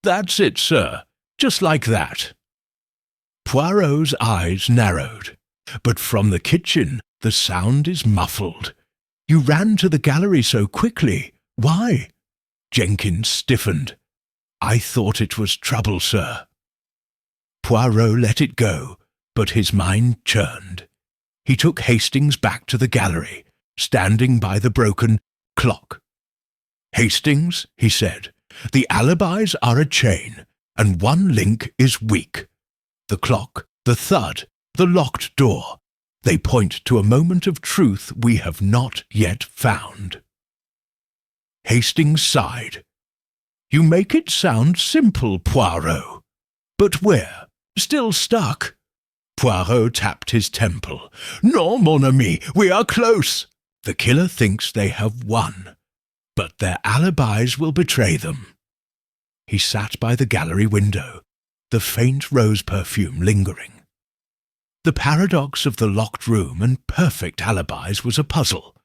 That's it, sir. Just like that. Poirot's eyes narrowed. But from the kitchen, the sound is muffled. You ran to the gallery so quickly. Why? Jenkins stiffened. I thought it was trouble, sir. Poirot let it go, but his mind churned. He took Hastings back to the gallery, standing by the broken clock. Hastings, he said, the alibis are a chain, and one link is weak. The clock, the thud, the locked door. They point to a moment of truth we have not yet found. Hastings sighed. You make it sound simple, Poirot. But where? Still stuck? Poirot tapped his temple. No, mon ami, we are close. The killer thinks they have won, but their alibis will betray them. He sat by the gallery window, the faint rose perfume lingering. The paradox of the locked room and perfect alibis was a puzzle.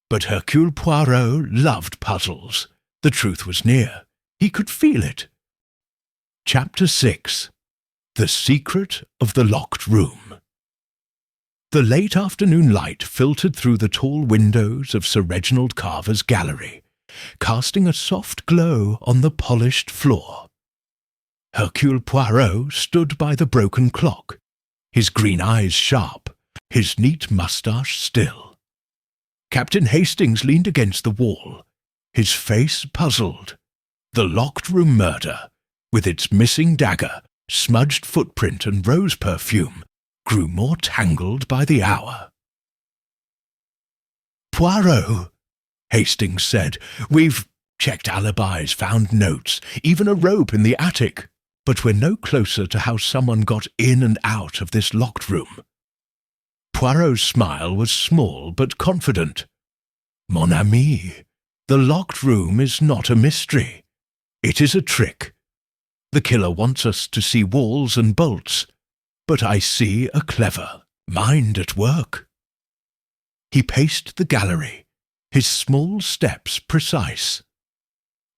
But Hercule Poirot loved puzzles. The truth was near. He could feel it. Chapter 6. The Secret of the Locked Room. The late afternoon light filtered through the tall windows of Sir Reginald Carver's gallery, casting a soft glow on the polished floor. Hercule Poirot stood by the broken clock, his green eyes sharp, his neat moustache still. Captain Hastings leaned against the wall, his face puzzled. The locked room murder, with its missing dagger, smudged footprint and rose perfume grew more tangled by the hour. "Poirot," Hastings said, "we've checked alibis, found notes, even a rope in the attic, but we're no closer to how someone got in and out of this locked room." Poirot's smile was small but confident. "Mon ami, the locked room is not a mystery. It is a trick. The killer wants us to see walls and bolts, but I see a clever mind at work." He paced the gallery, his small steps precise.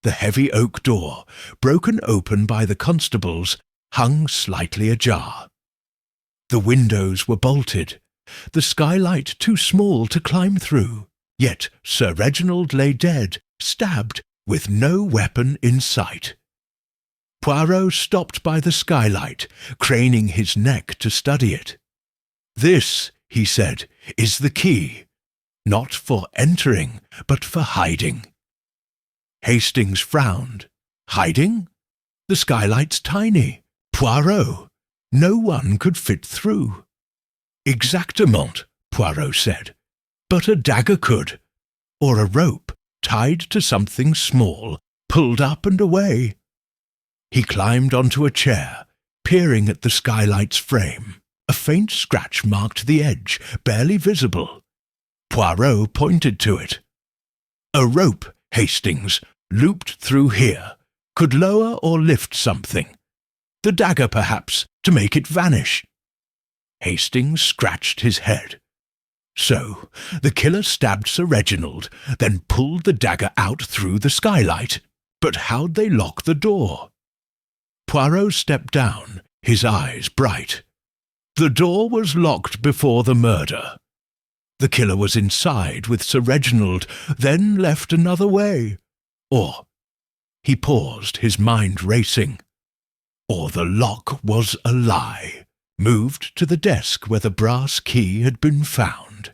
The heavy oak door, broken open by the constables, hung slightly ajar. The windows were bolted, the skylight too small to climb through, yet Sir Reginald lay dead, stabbed, with no weapon in sight. Poirot stopped by the skylight, craning his neck to study it. "This," he said, "is the key, not for entering, but for hiding." Hastings frowned. "Hiding? The skylight's tiny. Poirot, no one could fit through." "Exactement," Poirot said. "But a dagger could, or a rope tied to something small, pulled up and away." He climbed onto a chair, peering at the skylight's frame. A faint scratch marked the edge, barely visible. Poirot pointed to it. "A rope, Hastings, looped through here, could lower or lift something. The dagger, perhaps, to make it vanish." Hastings scratched his head. "So, the killer stabbed Sir Reginald, then pulled the dagger out through the skylight. But how'd they lock the door?" Poirot stepped down, his eyes bright. "The door was locked before the murder. The killer was inside with Sir Reginald, then left another way. Or," he paused, his mind racing, "or the lock was a lie, moved to the desk where the brass key had been found."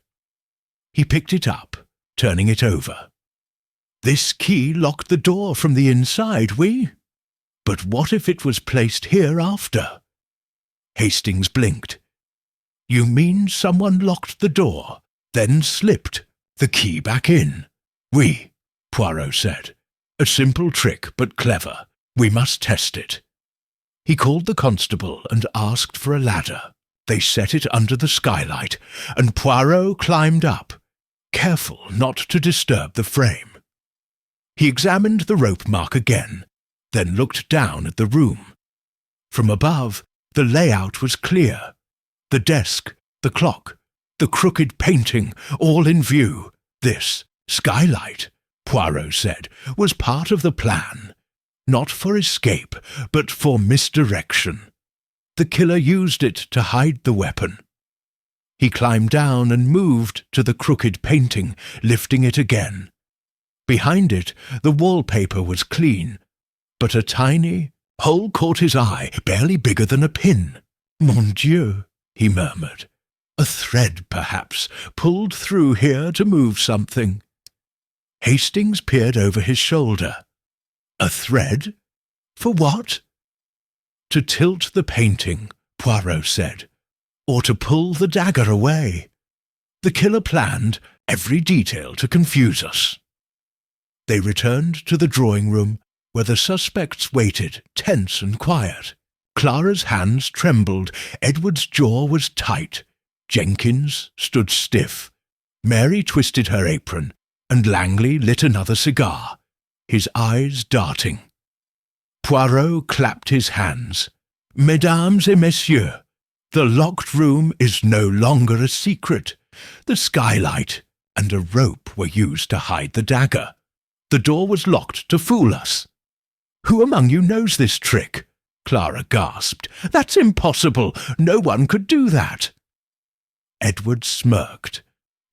He picked it up, turning it over. "This key locked the door from the inside, oui? But what if it was placed here after?" Hastings blinked. "You mean someone locked the door, then slipped the key back in?" "Oui," Poirot said. "A simple trick, but clever. We must test it." He called the constable and asked for a ladder. They set it under the skylight, and Poirot climbed up, careful not to disturb the frame. He examined the rope mark again, then looked down at the room. From above, the layout was clear. The desk, the clock, the crooked painting, all in view. This skylight, Poirot said, was part of the plan. Not for escape, but for misdirection. The killer used it to hide the weapon. He climbed down and moved to the crooked painting, lifting it again. Behind it, the wallpaper was clean, but a tiny hole caught his eye, barely bigger than a pin. "Mon Dieu," he murmured. "A thread, perhaps, pulled through here to move something." Hastings peered over his shoulder. "A thread? For what?" "To tilt the painting," Poirot said, "or to pull the dagger away. The killer planned every detail to confuse us." They returned to the drawing-room, where the suspects waited, tense and quiet. Clara's hands trembled, Edward's jaw was tight, Jenkins stood stiff, Mary twisted her apron, and Langley lit another cigar, his eyes darting. Poirot clapped his hands. "Mesdames et messieurs, the locked room is no longer a secret. The skylight and a rope were used to hide the dagger. The door was locked to fool us." "Who among you knows this trick?" Clara gasped. "That's impossible. No one could do that." Edward smirked.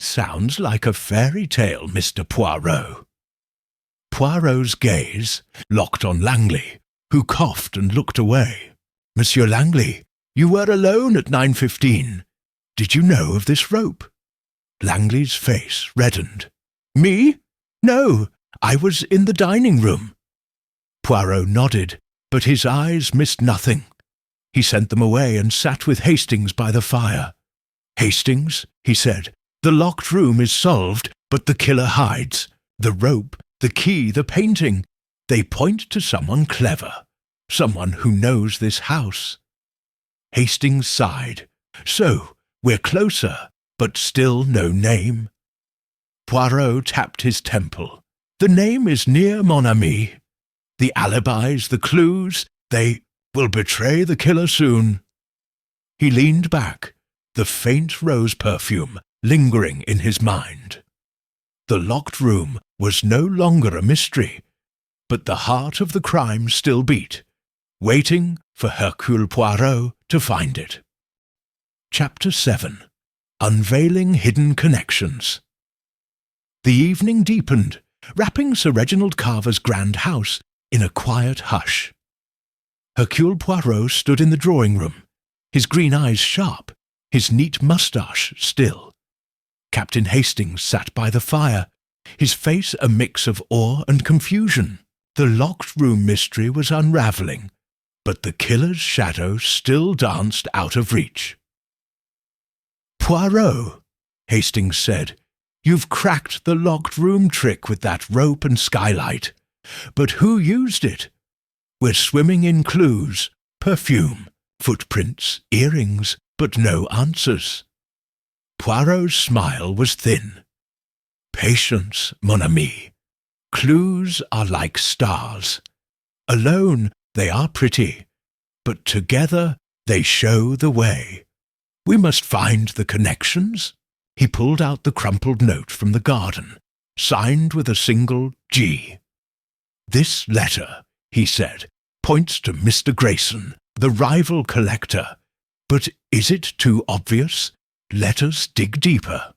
"Sounds like a fairy tale, Mr. Poirot." Poirot's gaze locked on Langley, who coughed and looked away. "Monsieur Langley, you were alone at 9:15. Did you know of this rope?" Langley's face reddened. "Me? No, I was in the dining room." Poirot nodded, but his eyes missed nothing. He sent them away and sat with Hastings by the fire. "Hastings," he said, "the locked room is solved, but the killer hides. The rope, the key, the painting, they point to someone clever, someone who knows this house." Hastings sighed. "So, we're closer, but still no name." Poirot tapped his temple. "The name is near, mon ami. The alibis, the clues, they will betray the killer soon." He leaned back, the faint rose perfume lingering in his mind. The locked room was no longer a mystery, but the heart of the crime still beat, waiting for Hercule Poirot to find it. Chapter 7. Unveiling Hidden Connections. The evening deepened, wrapping Sir Reginald Carver's grand house in a quiet hush. Hercule Poirot stood in the drawing-room, his green eyes sharp, his neat moustache still. Captain Hastings sat by the fire, his face a mix of awe and confusion. The locked-room mystery was unravelling, but the killer's shadow still danced out of reach. "Poirot," Hastings said, "you've cracked the locked-room trick with that rope and skylight. But who used it? We're swimming in clues, perfume, footprints, earrings, but no answers." Poirot's smile was thin. "Patience, mon ami. Clues are like stars. Alone they are pretty, but together they show the way. We must find the connections." He pulled out the crumpled note from the garden, signed with a single G. "This letter," he said, "points to Mr. Grayson, the rival collector. But is it too obvious? Let us dig deeper."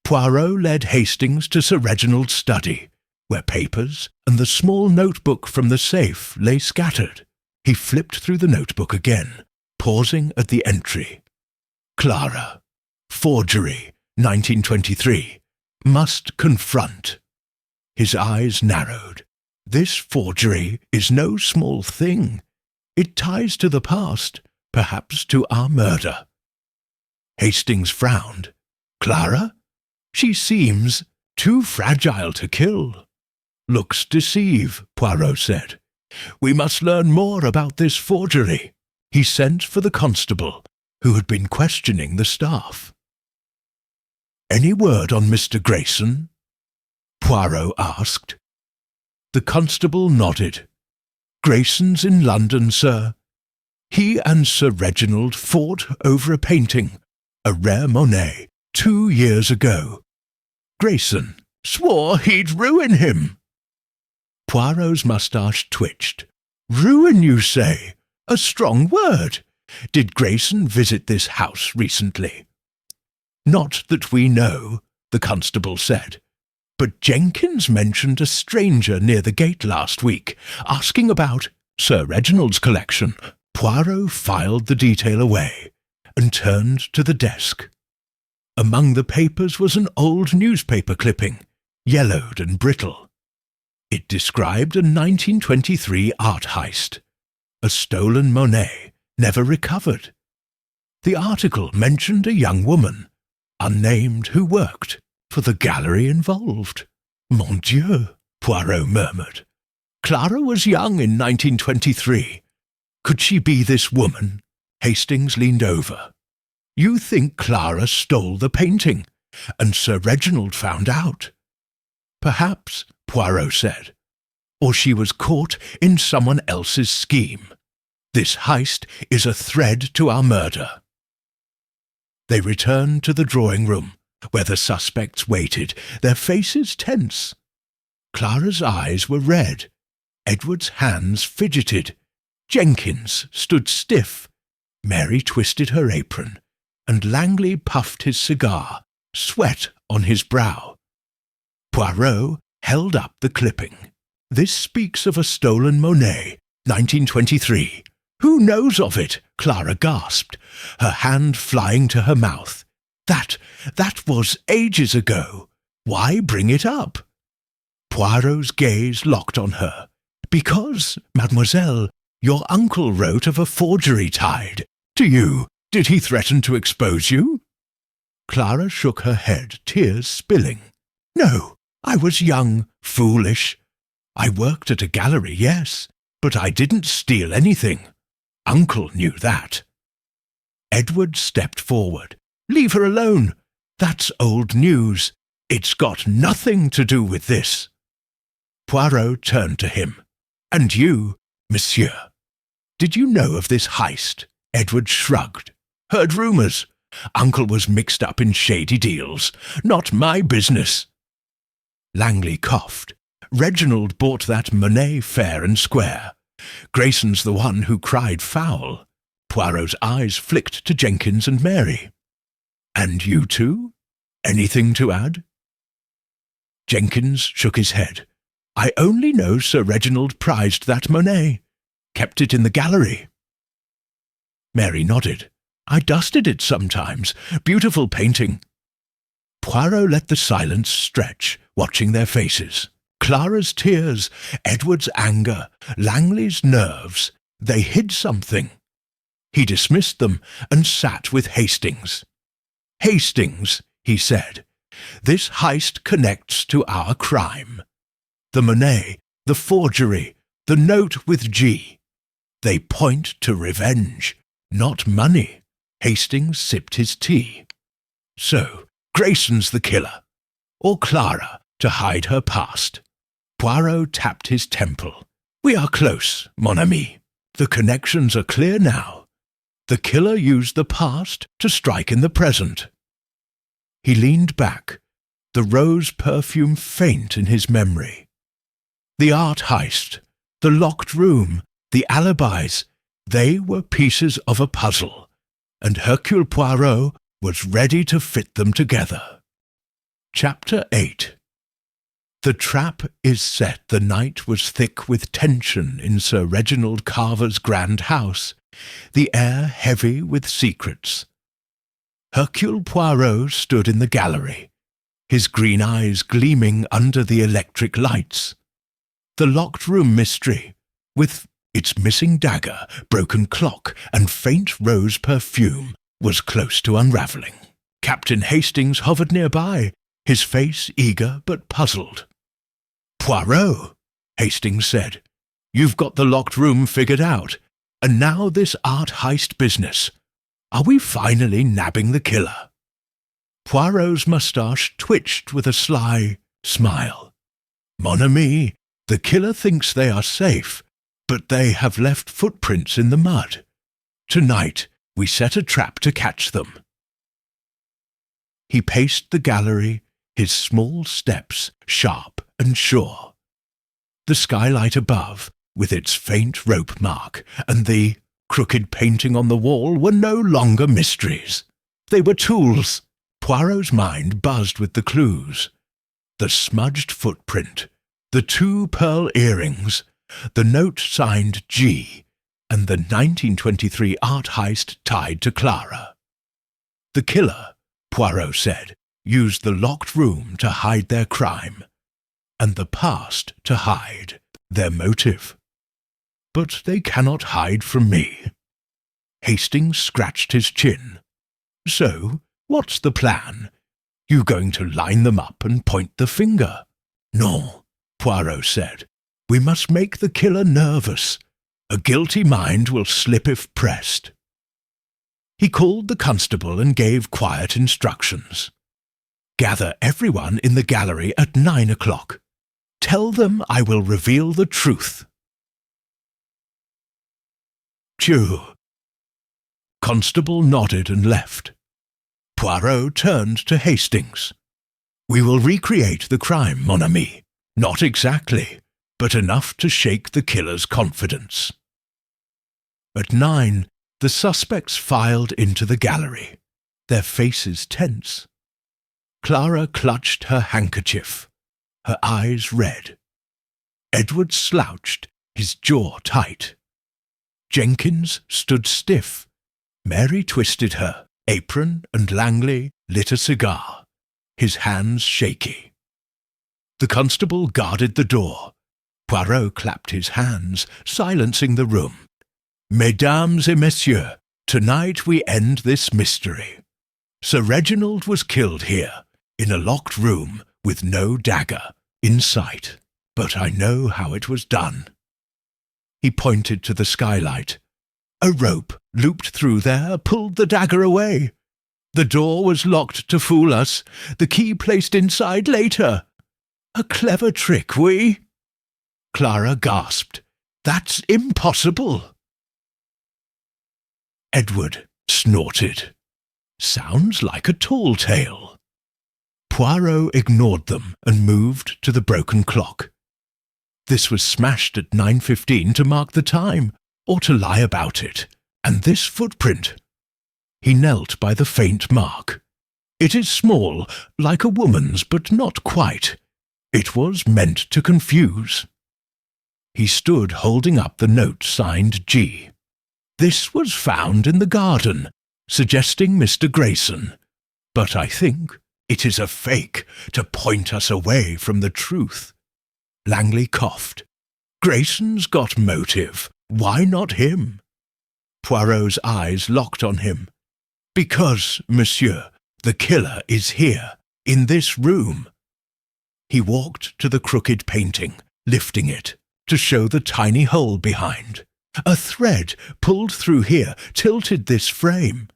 Poirot led Hastings to Sir Reginald's study, where papers and the small notebook from the safe lay scattered. He flipped through the notebook again, pausing at the entry. "Clara. Forgery, 1923. Must confront." His eyes narrowed. This forgery is no small thing. It ties to the past, perhaps to our murder. Hastings frowned. "Clara? She seems too fragile to kill." "Looks deceive," Poirot said. "We must learn more about this forgery." He sent for the constable, who had been questioning the staff. "Any word on Mr. Grayson?" Poirot asked. The constable nodded. "Grayson's in London, sir. He and Sir Reginald fought over a painting, a rare Monet, 2 years ago. Grayson swore he'd ruin him." Poirot's moustache twitched. "Ruin, you say? A strong word. Did Grayson visit this house recently?" "Not that we know," the constable said. "But Jenkins mentioned a stranger near the gate last week, asking about Sir Reginald's collection." Poirot filed the detail away and turned to the desk. Among the papers was an old newspaper clipping, yellowed and brittle. It described a 1923 art heist, a stolen Monet, never recovered. The article mentioned a young woman, unnamed, who worked for the gallery involved. "Mon Dieu," Poirot murmured. "Clara was young in 1923. Could she be this woman?" Hastings leaned over. "You think Clara stole the painting, and Sir Reginald found out?" "Perhaps," Poirot said. "Or she was caught in someone else's scheme. This heist is a thread to our murder." They returned to the drawing-room, where the suspects waited, their faces tense. Clara's eyes were red. Edward's hands fidgeted. Jenkins stood stiff. Mary twisted her apron, and Langley puffed his cigar, sweat on his brow. Poirot held up the clipping. "This speaks of a stolen Monet, 1923. Who knows of it?" Clara gasped, her hand flying to her mouth. That was ages ago. Why bring it up?" Poirot's gaze locked on her. "Because, mademoiselle, Your uncle wrote of a forgery tied. To you, did he threaten to expose you? Clara shook her head, tears spilling. No, I was young, foolish. I worked at a gallery, yes, but I didn't steal anything. Uncle knew that. Edward stepped forward. Leave her alone. That's old news. It's got nothing to do with this. Poirot turned to him. And you, monsieur, did you know of this heist? Edward shrugged. Heard rumours. Uncle was mixed up in shady deals. Not my business. Langley coughed. Reginald bought that Monet fair and square. Grayson's the one who cried foul. Poirot's eyes flicked to Jenkins and Mary. And you two? Anything to add? Jenkins shook his head. I only know Sir Reginald prized that Monet. Kept it in the gallery. Mary nodded. I dusted it sometimes. Beautiful painting. Poirot let the silence stretch, watching their faces. Clara's tears, Edward's anger, Langley's nerves. They hid something. He dismissed them and sat with Hastings. Hastings, he said, this heist connects to our crime. The Monet, the forgery, the note with G. They point to revenge, not money. Hastings sipped his tea. So, Grayson's the killer. Or Clara, to hide her past. Poirot tapped his temple. We are close, mon ami. The connections are clear now. The killer used the past to strike in the present. He leaned back, the rose perfume faint in his memory. The art heist, the locked room, the alibis, they were pieces of a puzzle, and Hercule Poirot was ready to fit them together. Chapter 8. The trap is set. The night was thick with tension in Sir Reginald Carver's grand house, the air heavy with secrets. Hercule Poirot stood in the gallery, his green eyes gleaming under the electric lights. The locked room mystery, with its missing dagger, broken clock, and faint rose perfume, was close to unravelling. Captain Hastings hovered nearby, his face eager but puzzled. Poirot, Hastings said, you've got the locked room figured out, and now this art heist business. Are we finally nabbing the killer? Poirot's moustache twitched with a sly smile. Mon ami, the killer thinks they are safe, but they have left footprints in the mud. Tonight we set a trap to catch them. He paced the gallery, his small steps sharp and sure. The skylight above, with its faint rope mark, and the crooked painting on the wall were no longer mysteries. They were tools. Poirot's mind buzzed with the clues. The smudged footprint, the 2 pearl earrings, the note signed G, and the 1923 art heist tied to Clara. The killer, Poirot said, used the locked room to hide their crime, and the past to hide their motive. But they cannot hide from me. Hastings scratched his chin. So, what's the plan? You going to line them up and point the finger? No, Poirot said. We must make the killer nervous. A guilty mind will slip if pressed. He called the constable and gave quiet instructions. Gather everyone in the gallery at 9 o'clock. Tell them I will reveal the truth. Phew. Constable nodded and left. Poirot turned to Hastings. We will recreate the crime, mon ami. Not exactly, but enough to shake the killer's confidence. At 9, the suspects filed into the gallery, their faces tense. Clara clutched her handkerchief, her eyes red. Edward slouched, his jaw tight. Jenkins stood stiff. Mary twisted her apron, and Langley lit a cigar, his hands shaky. The constable guarded the door. Poirot clapped his hands, silencing the room. Mesdames et messieurs, tonight we end this mystery. Sir Reginald was killed here, in a locked room, with no dagger in sight. But I know how it was done." He pointed to the skylight. "A rope looped through there pulled the dagger away. The door was locked to fool us, the key placed inside later. A clever trick, we—" Clara gasped. "That's impossible." Edward snorted. "Sounds like a tall tale." Poirot ignored them and moved to the broken clock. This was smashed at 9:15 to mark the time, or to lie about it. And this footprint. He knelt by the faint mark. It is small, like a woman's, but not quite. It was meant to confuse. He stood holding up the note signed G. This was found in the garden, suggesting Mr. Grayson. But I think it is a fake to point us away from the truth. Langley coughed. Grayson's got motive. Why not him? Poirot's eyes locked on him. Because, monsieur, the killer is here, in this room. He walked to the crooked painting, lifting it, to show the tiny hole behind. A thread pulled through here tilted this frame.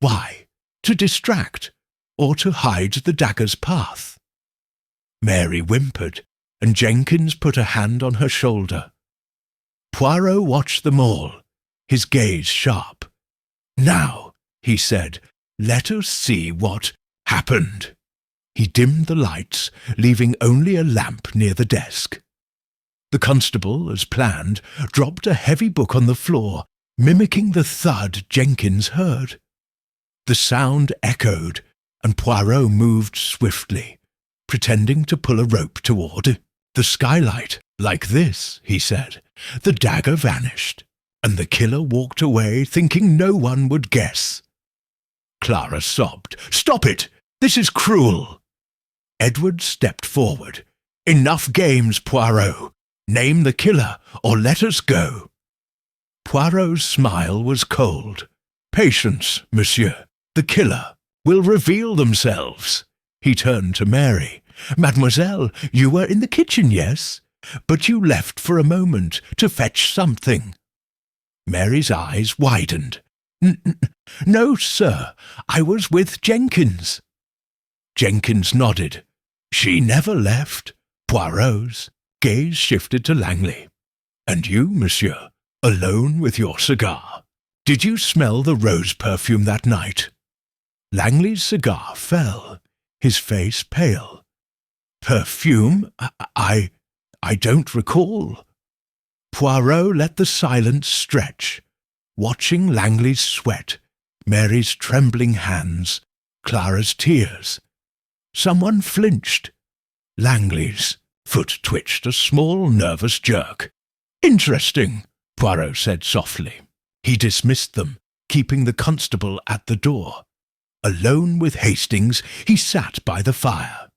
Why? To distract, or to hide the dagger's path. Mary whimpered, and Jenkins put a hand on her shoulder. Poirot watched them all, his gaze sharp. "Now," he said, "let us see what happened." He dimmed the lights, leaving only a lamp near the desk. The constable, as planned, dropped a heavy book on the floor, mimicking the thud Jenkins heard. The sound echoed, and Poirot moved swiftly, pretending to pull a rope toward the skylight. "Like this," he said. The dagger vanished, and the killer walked away, thinking no one would guess. Clara sobbed. "Stop it! This is cruel!" Edward stepped forward. "Enough games, Poirot. Name the killer, or let us go." Poirot's smile was cold. "Patience, monsieur. The killer will reveal themselves." He turned to Mary. "Mademoiselle, you were in the kitchen, yes? But you left for a moment to fetch something." Mary's eyes widened. No, sir. I was with Jenkins." Jenkins nodded. "She never left." Poirot's gaze shifted to Langley. "And you, monsieur, alone with your cigar? Did you smell the rose perfume that night?" Langley's cigar fell, his face pale. "Perfume? I don't recall." Poirot let the silence stretch, watching Langley's sweat, Mary's trembling hands, Clara's tears. Someone flinched. Langley's foot twitched a small, nervous jerk. "Interesting," Poirot said softly. He dismissed them, keeping the constable at the door. Alone with Hastings, he sat by the fire.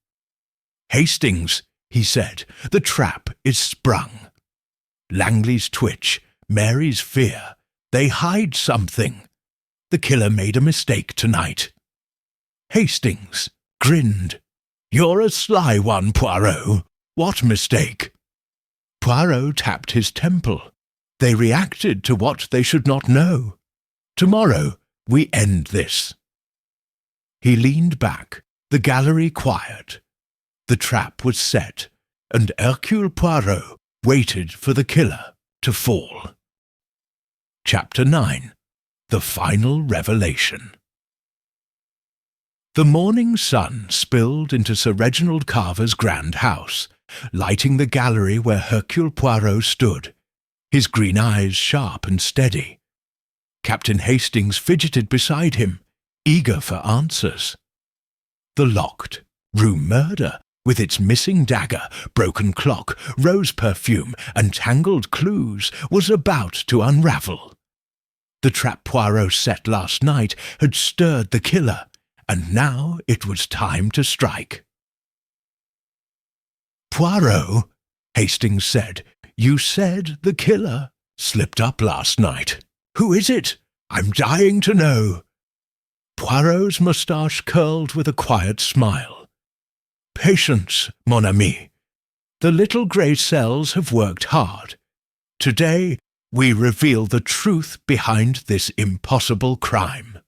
"Hastings," he said, "the trap is sprung." Langley's twitch, Mary's fear. They hide something. The killer made a mistake tonight. Hastings grinned. "You're a sly one, Poirot. What mistake?" Poirot tapped his temple. They reacted to what they should not know. "Tomorrow we end this." He leaned back, the gallery quiet. The trap was set, and Hercule Poirot waited for the killer to fall. Chapter 9. The Final Revelation. The morning sun spilled into Sir Reginald Carver's grand house, lighting the gallery where Hercule Poirot stood, his green eyes sharp and steady. Captain Hastings fidgeted beside him, eager for answers. The locked room murder, with its missing dagger, broken clock, rose perfume, and tangled clues, was about to unravel. The trap Poirot set last night had stirred the killer, and now it was time to strike. "Poirot," Hastings said, "you said the killer slipped up last night." Who is it? I'm dying to know." Poirot's moustache curled with a quiet smile. "Patience, mon ami. The little grey cells have worked hard. Today we reveal the truth behind this impossible crime."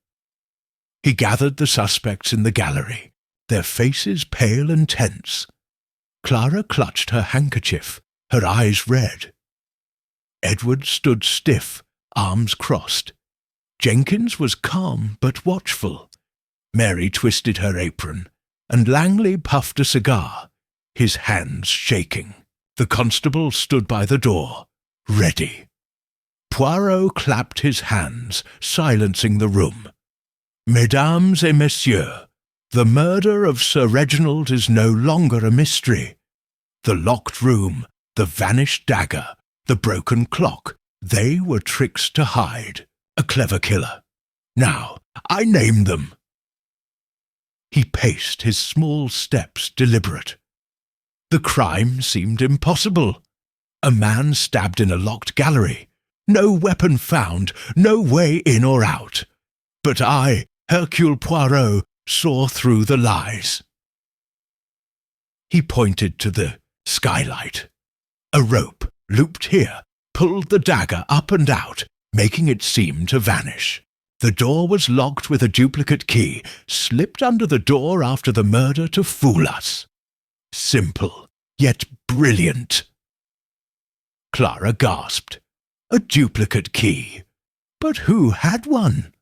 He gathered the suspects in the gallery, their faces pale and tense. Clara clutched her handkerchief, her eyes red. Edward stood stiff, arms crossed. Jenkins was calm but watchful. Mary twisted her apron, and Langley puffed a cigar, his hands shaking. The constable stood by the door, ready. Poirot clapped his hands, silencing the room. "Mesdames et messieurs, the murder of Sir Reginald is no longer a mystery. The locked room, the vanished dagger, the broken clock, they were tricks to hide a clever killer. Now, I name them." He paced, his small steps deliberate. The crime seemed impossible. A man stabbed in a locked gallery. No weapon found, no way in or out. But I, Hercule Poirot, saw through the lies. He pointed to the skylight. A rope, looped here, pulled the dagger up and out, making it seem to vanish. The door was locked with a duplicate key, slipped under the door after the murder to fool us. Simple, yet brilliant. Clara gasped. A duplicate key. But who had one?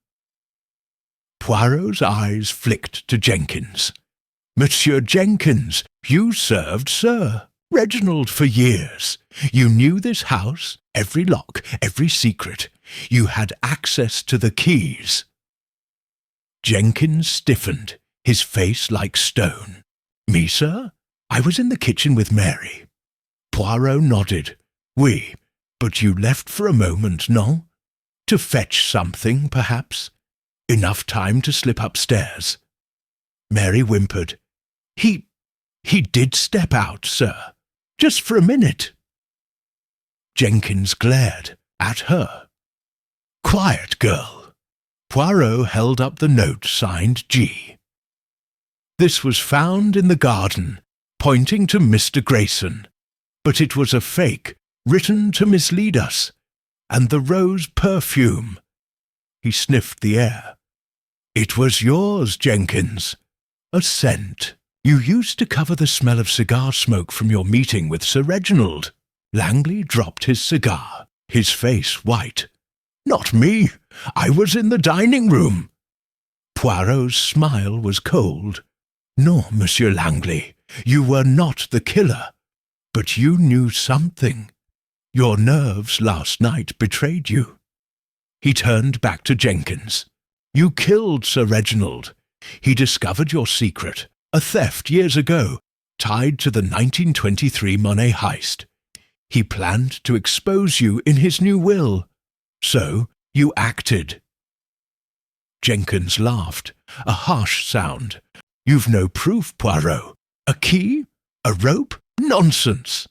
Poirot's eyes flicked to Jenkins. "Monsieur Jenkins, you served Sir Reginald for years. You knew this house, every lock, every secret. You had access to the keys." Jenkins stiffened, his face like stone. "Me, sir? I was in the kitchen with Mary." Poirot nodded. "Oui, but you left for a moment, non? To fetch something, perhaps? Enough time to slip upstairs." Mary whimpered. He did step out, sir. Just for a minute." Jenkins glared at her. "Quiet, girl." Poirot held up the note signed G. "This was found in the garden, pointing to Mr. Grayson, but it was a fake, written to mislead us, and the rose perfume." He sniffed the air. "It was yours, Jenkins. A scent. You used to cover the smell of cigar smoke from your meeting with Sir Reginald." Langley dropped his cigar, his face white. "Not me. I was in the dining room." Poirot's smile was cold. "No, Monsieur Langley, you were not the killer. But you knew something. Your nerves last night betrayed you." He turned back to Jenkins. "You killed Sir Reginald. He discovered your secret, a theft years ago, tied to the 1923 Monet heist. He planned to expose you in his new will. So you acted." Jenkins laughed, a harsh sound. "You've no proof, Poirot. A key? A rope? Nonsense!"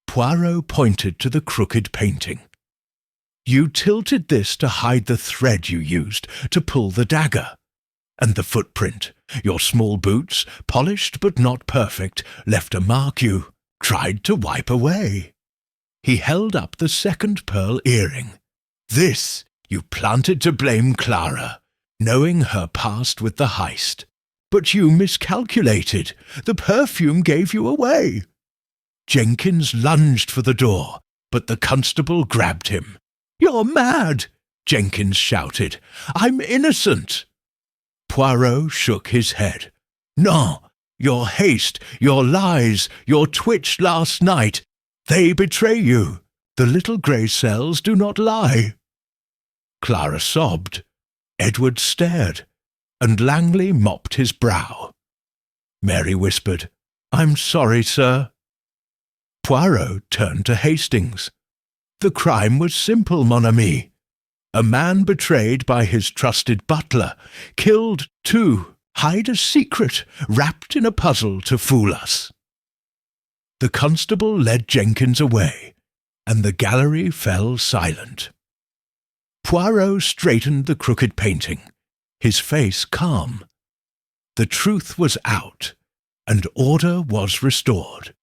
Poirot pointed to the crooked painting. "You tilted this to hide the thread you used to pull the dagger. And the footprint, your small boots, polished but not perfect, left a mark you tried to wipe away." He held up the second pearl earring. "This you planted to blame Clara, knowing her past with the heist. But you miscalculated. The perfume gave you away." Jenkins lunged for the door, but the constable grabbed him. "You're mad!" Jenkins shouted. "I'm innocent!" Poirot shook his head. "No, your haste, your lies, your twitch last night, they betray you. The little grey cells do not lie." Clara sobbed. Edward stared, and Langley mopped his brow. Mary whispered, "I'm sorry, sir." Poirot turned to Hastings. "The crime was simple, mon ami. A man betrayed by his trusted butler, killed to hide a secret, wrapped in a puzzle to fool us." The constable led Jenkins away, and the gallery fell silent. Poirot straightened the crooked painting, his face calm. The truth was out, and order was restored.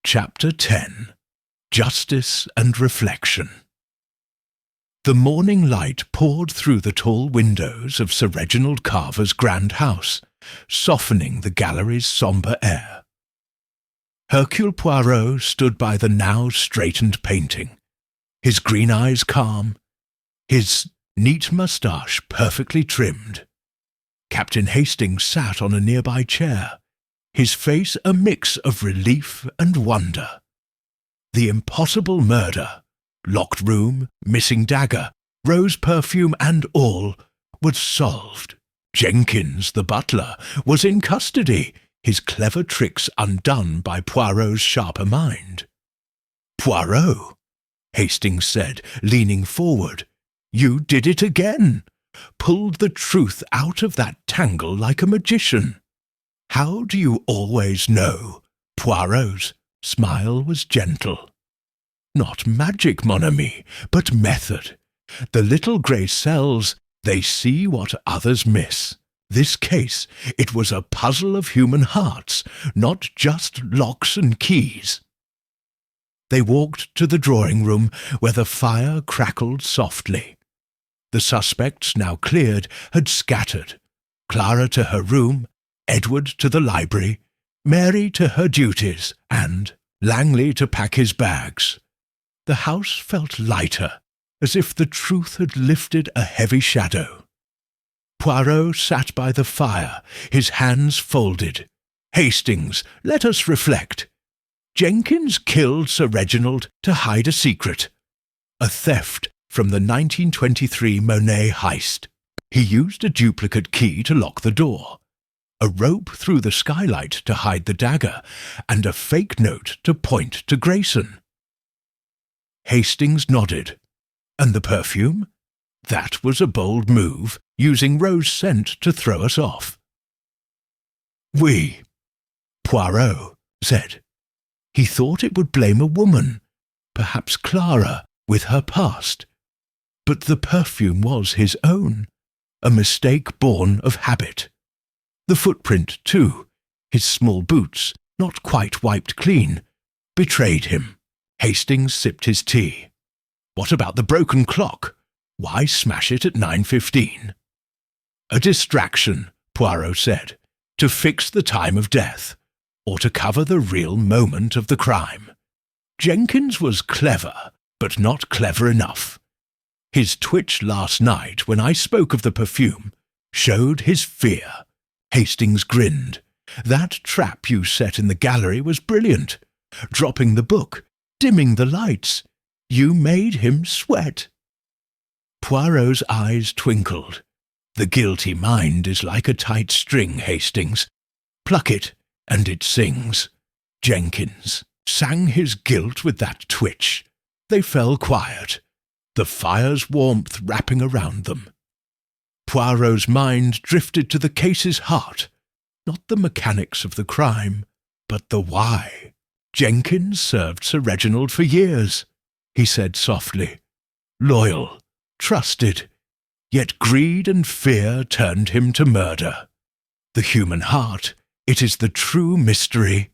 Chapter 10. Justice and Reflection. The morning light poured through the tall windows of Sir Reginald Carver's grand house, softening the gallery's sombre air. Hercule Poirot stood by the now straightened painting, his green eyes calm, his neat moustache perfectly trimmed. Captain Hastings sat on a nearby chair, his face a mix of relief and wonder. The impossible murder, locked room, missing dagger, rose perfume and all, was solved. Jenkins, the butler, was in custody, his clever tricks undone by Poirot's sharper mind. "Poirot," Hastings said, leaning forward, "you did it again. Pulled the truth out of that tangle like a magician. How do you always know?" Poirot's smile was gentle. "Not magic, mon ami, but method. The little grey cells, they see what others miss. This case, it was a puzzle of human hearts, not just locks and keys." They walked to the drawing-room, where the fire crackled softly. The suspects, now cleared, had scattered. Clara to her room, Edward to the library, Mary to her duties, and Langley to pack his bags. The house felt lighter, as if the truth had lifted a heavy shadow. Poirot sat by the fire, his hands folded. "Hastings, let us reflect. Jenkins killed Sir Reginald to hide a secret, a theft from the 1923 Monet heist. He used a duplicate key to lock the door, a rope through the skylight to hide the dagger, and a fake note to point to Grayson." Hastings nodded. "And the perfume? That was a bold move, using rose scent to throw us off." "Oui," Poirot said. He thought it would blame a woman, perhaps Clara, with her past. But the perfume was his own, a mistake born of habit. The footprint, too, his small boots, not quite wiped clean, betrayed him. Hastings sipped his tea. "What about the broken clock? Why smash it at 9:15? "A distraction," Poirot said, "to fix the time of death, or to cover the real moment of the crime. Jenkins was clever, but not clever enough. His twitch last night, when I spoke of the perfume, showed his fear." Hastings grinned. "That trap you set in the gallery was brilliant. Dropping the book, dimming the lights. You made him sweat." Poirot's eyes twinkled. "The guilty mind is like a tight string, Hastings. Pluck it, and it sings. Jenkins sang his guilt with that twitch. They fell quiet, the fire's warmth wrapping around them." Poirot's mind drifted to the case's heart, not the mechanics of the crime, but the why. "Jenkins served Sir Reginald for years," he said softly. "Loyal, trusted, yet greed and fear turned him to murder. The human heart, it is the true mystery."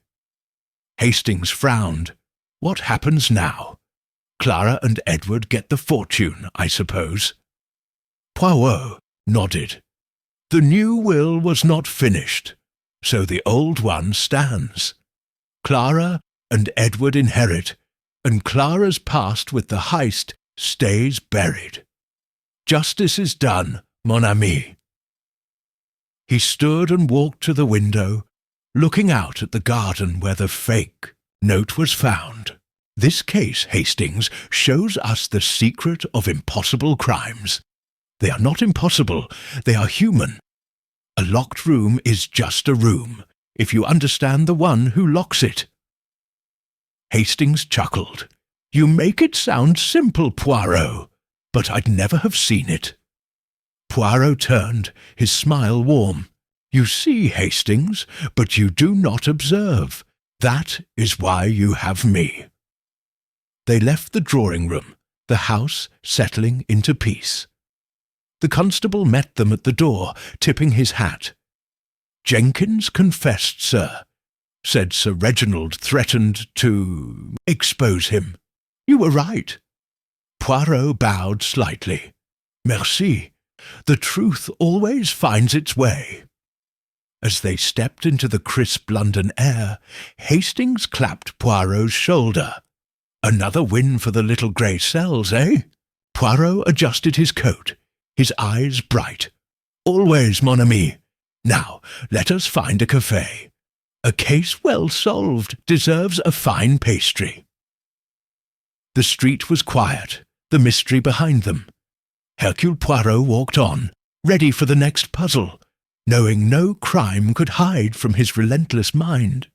Hastings frowned. "What happens now? Clara and Edward get the fortune, I suppose." Poirot nodded. "The new will was not finished, so the old one stands. Clara and Edward inherit, and Clara's past with the heist stays buried. Justice is done, mon ami." He stood and walked to the window, looking out at the garden where the fake note was found. "This case, Hastings, shows us the secret of impossible crimes. They are not impossible, they are human. A locked room is just a room, if you understand the one who locks it." Hastings chuckled. "You make it sound simple, Poirot, but I'd never have seen it." Poirot turned, his smile warm. "You see, Hastings, but you do not observe. That is why you have me." They left the drawing-room, the house settling into peace. The constable met them at the door, tipping his hat. "Jenkins confessed, sir," said Sir Reginald, threatened to expose him. "You were right." Poirot bowed slightly. "Merci. The truth always finds its way." As they stepped into the crisp London air, Hastings clapped Poirot's shoulder. "Another win for the little grey cells, eh?" Poirot adjusted his coat, his eyes bright. "Always, mon ami. Now, let us find a café. A case well solved deserves a fine pastry." The street was quiet, the mystery behind them. Hercule Poirot walked on, ready for the next puzzle, knowing no crime could hide from his relentless mind.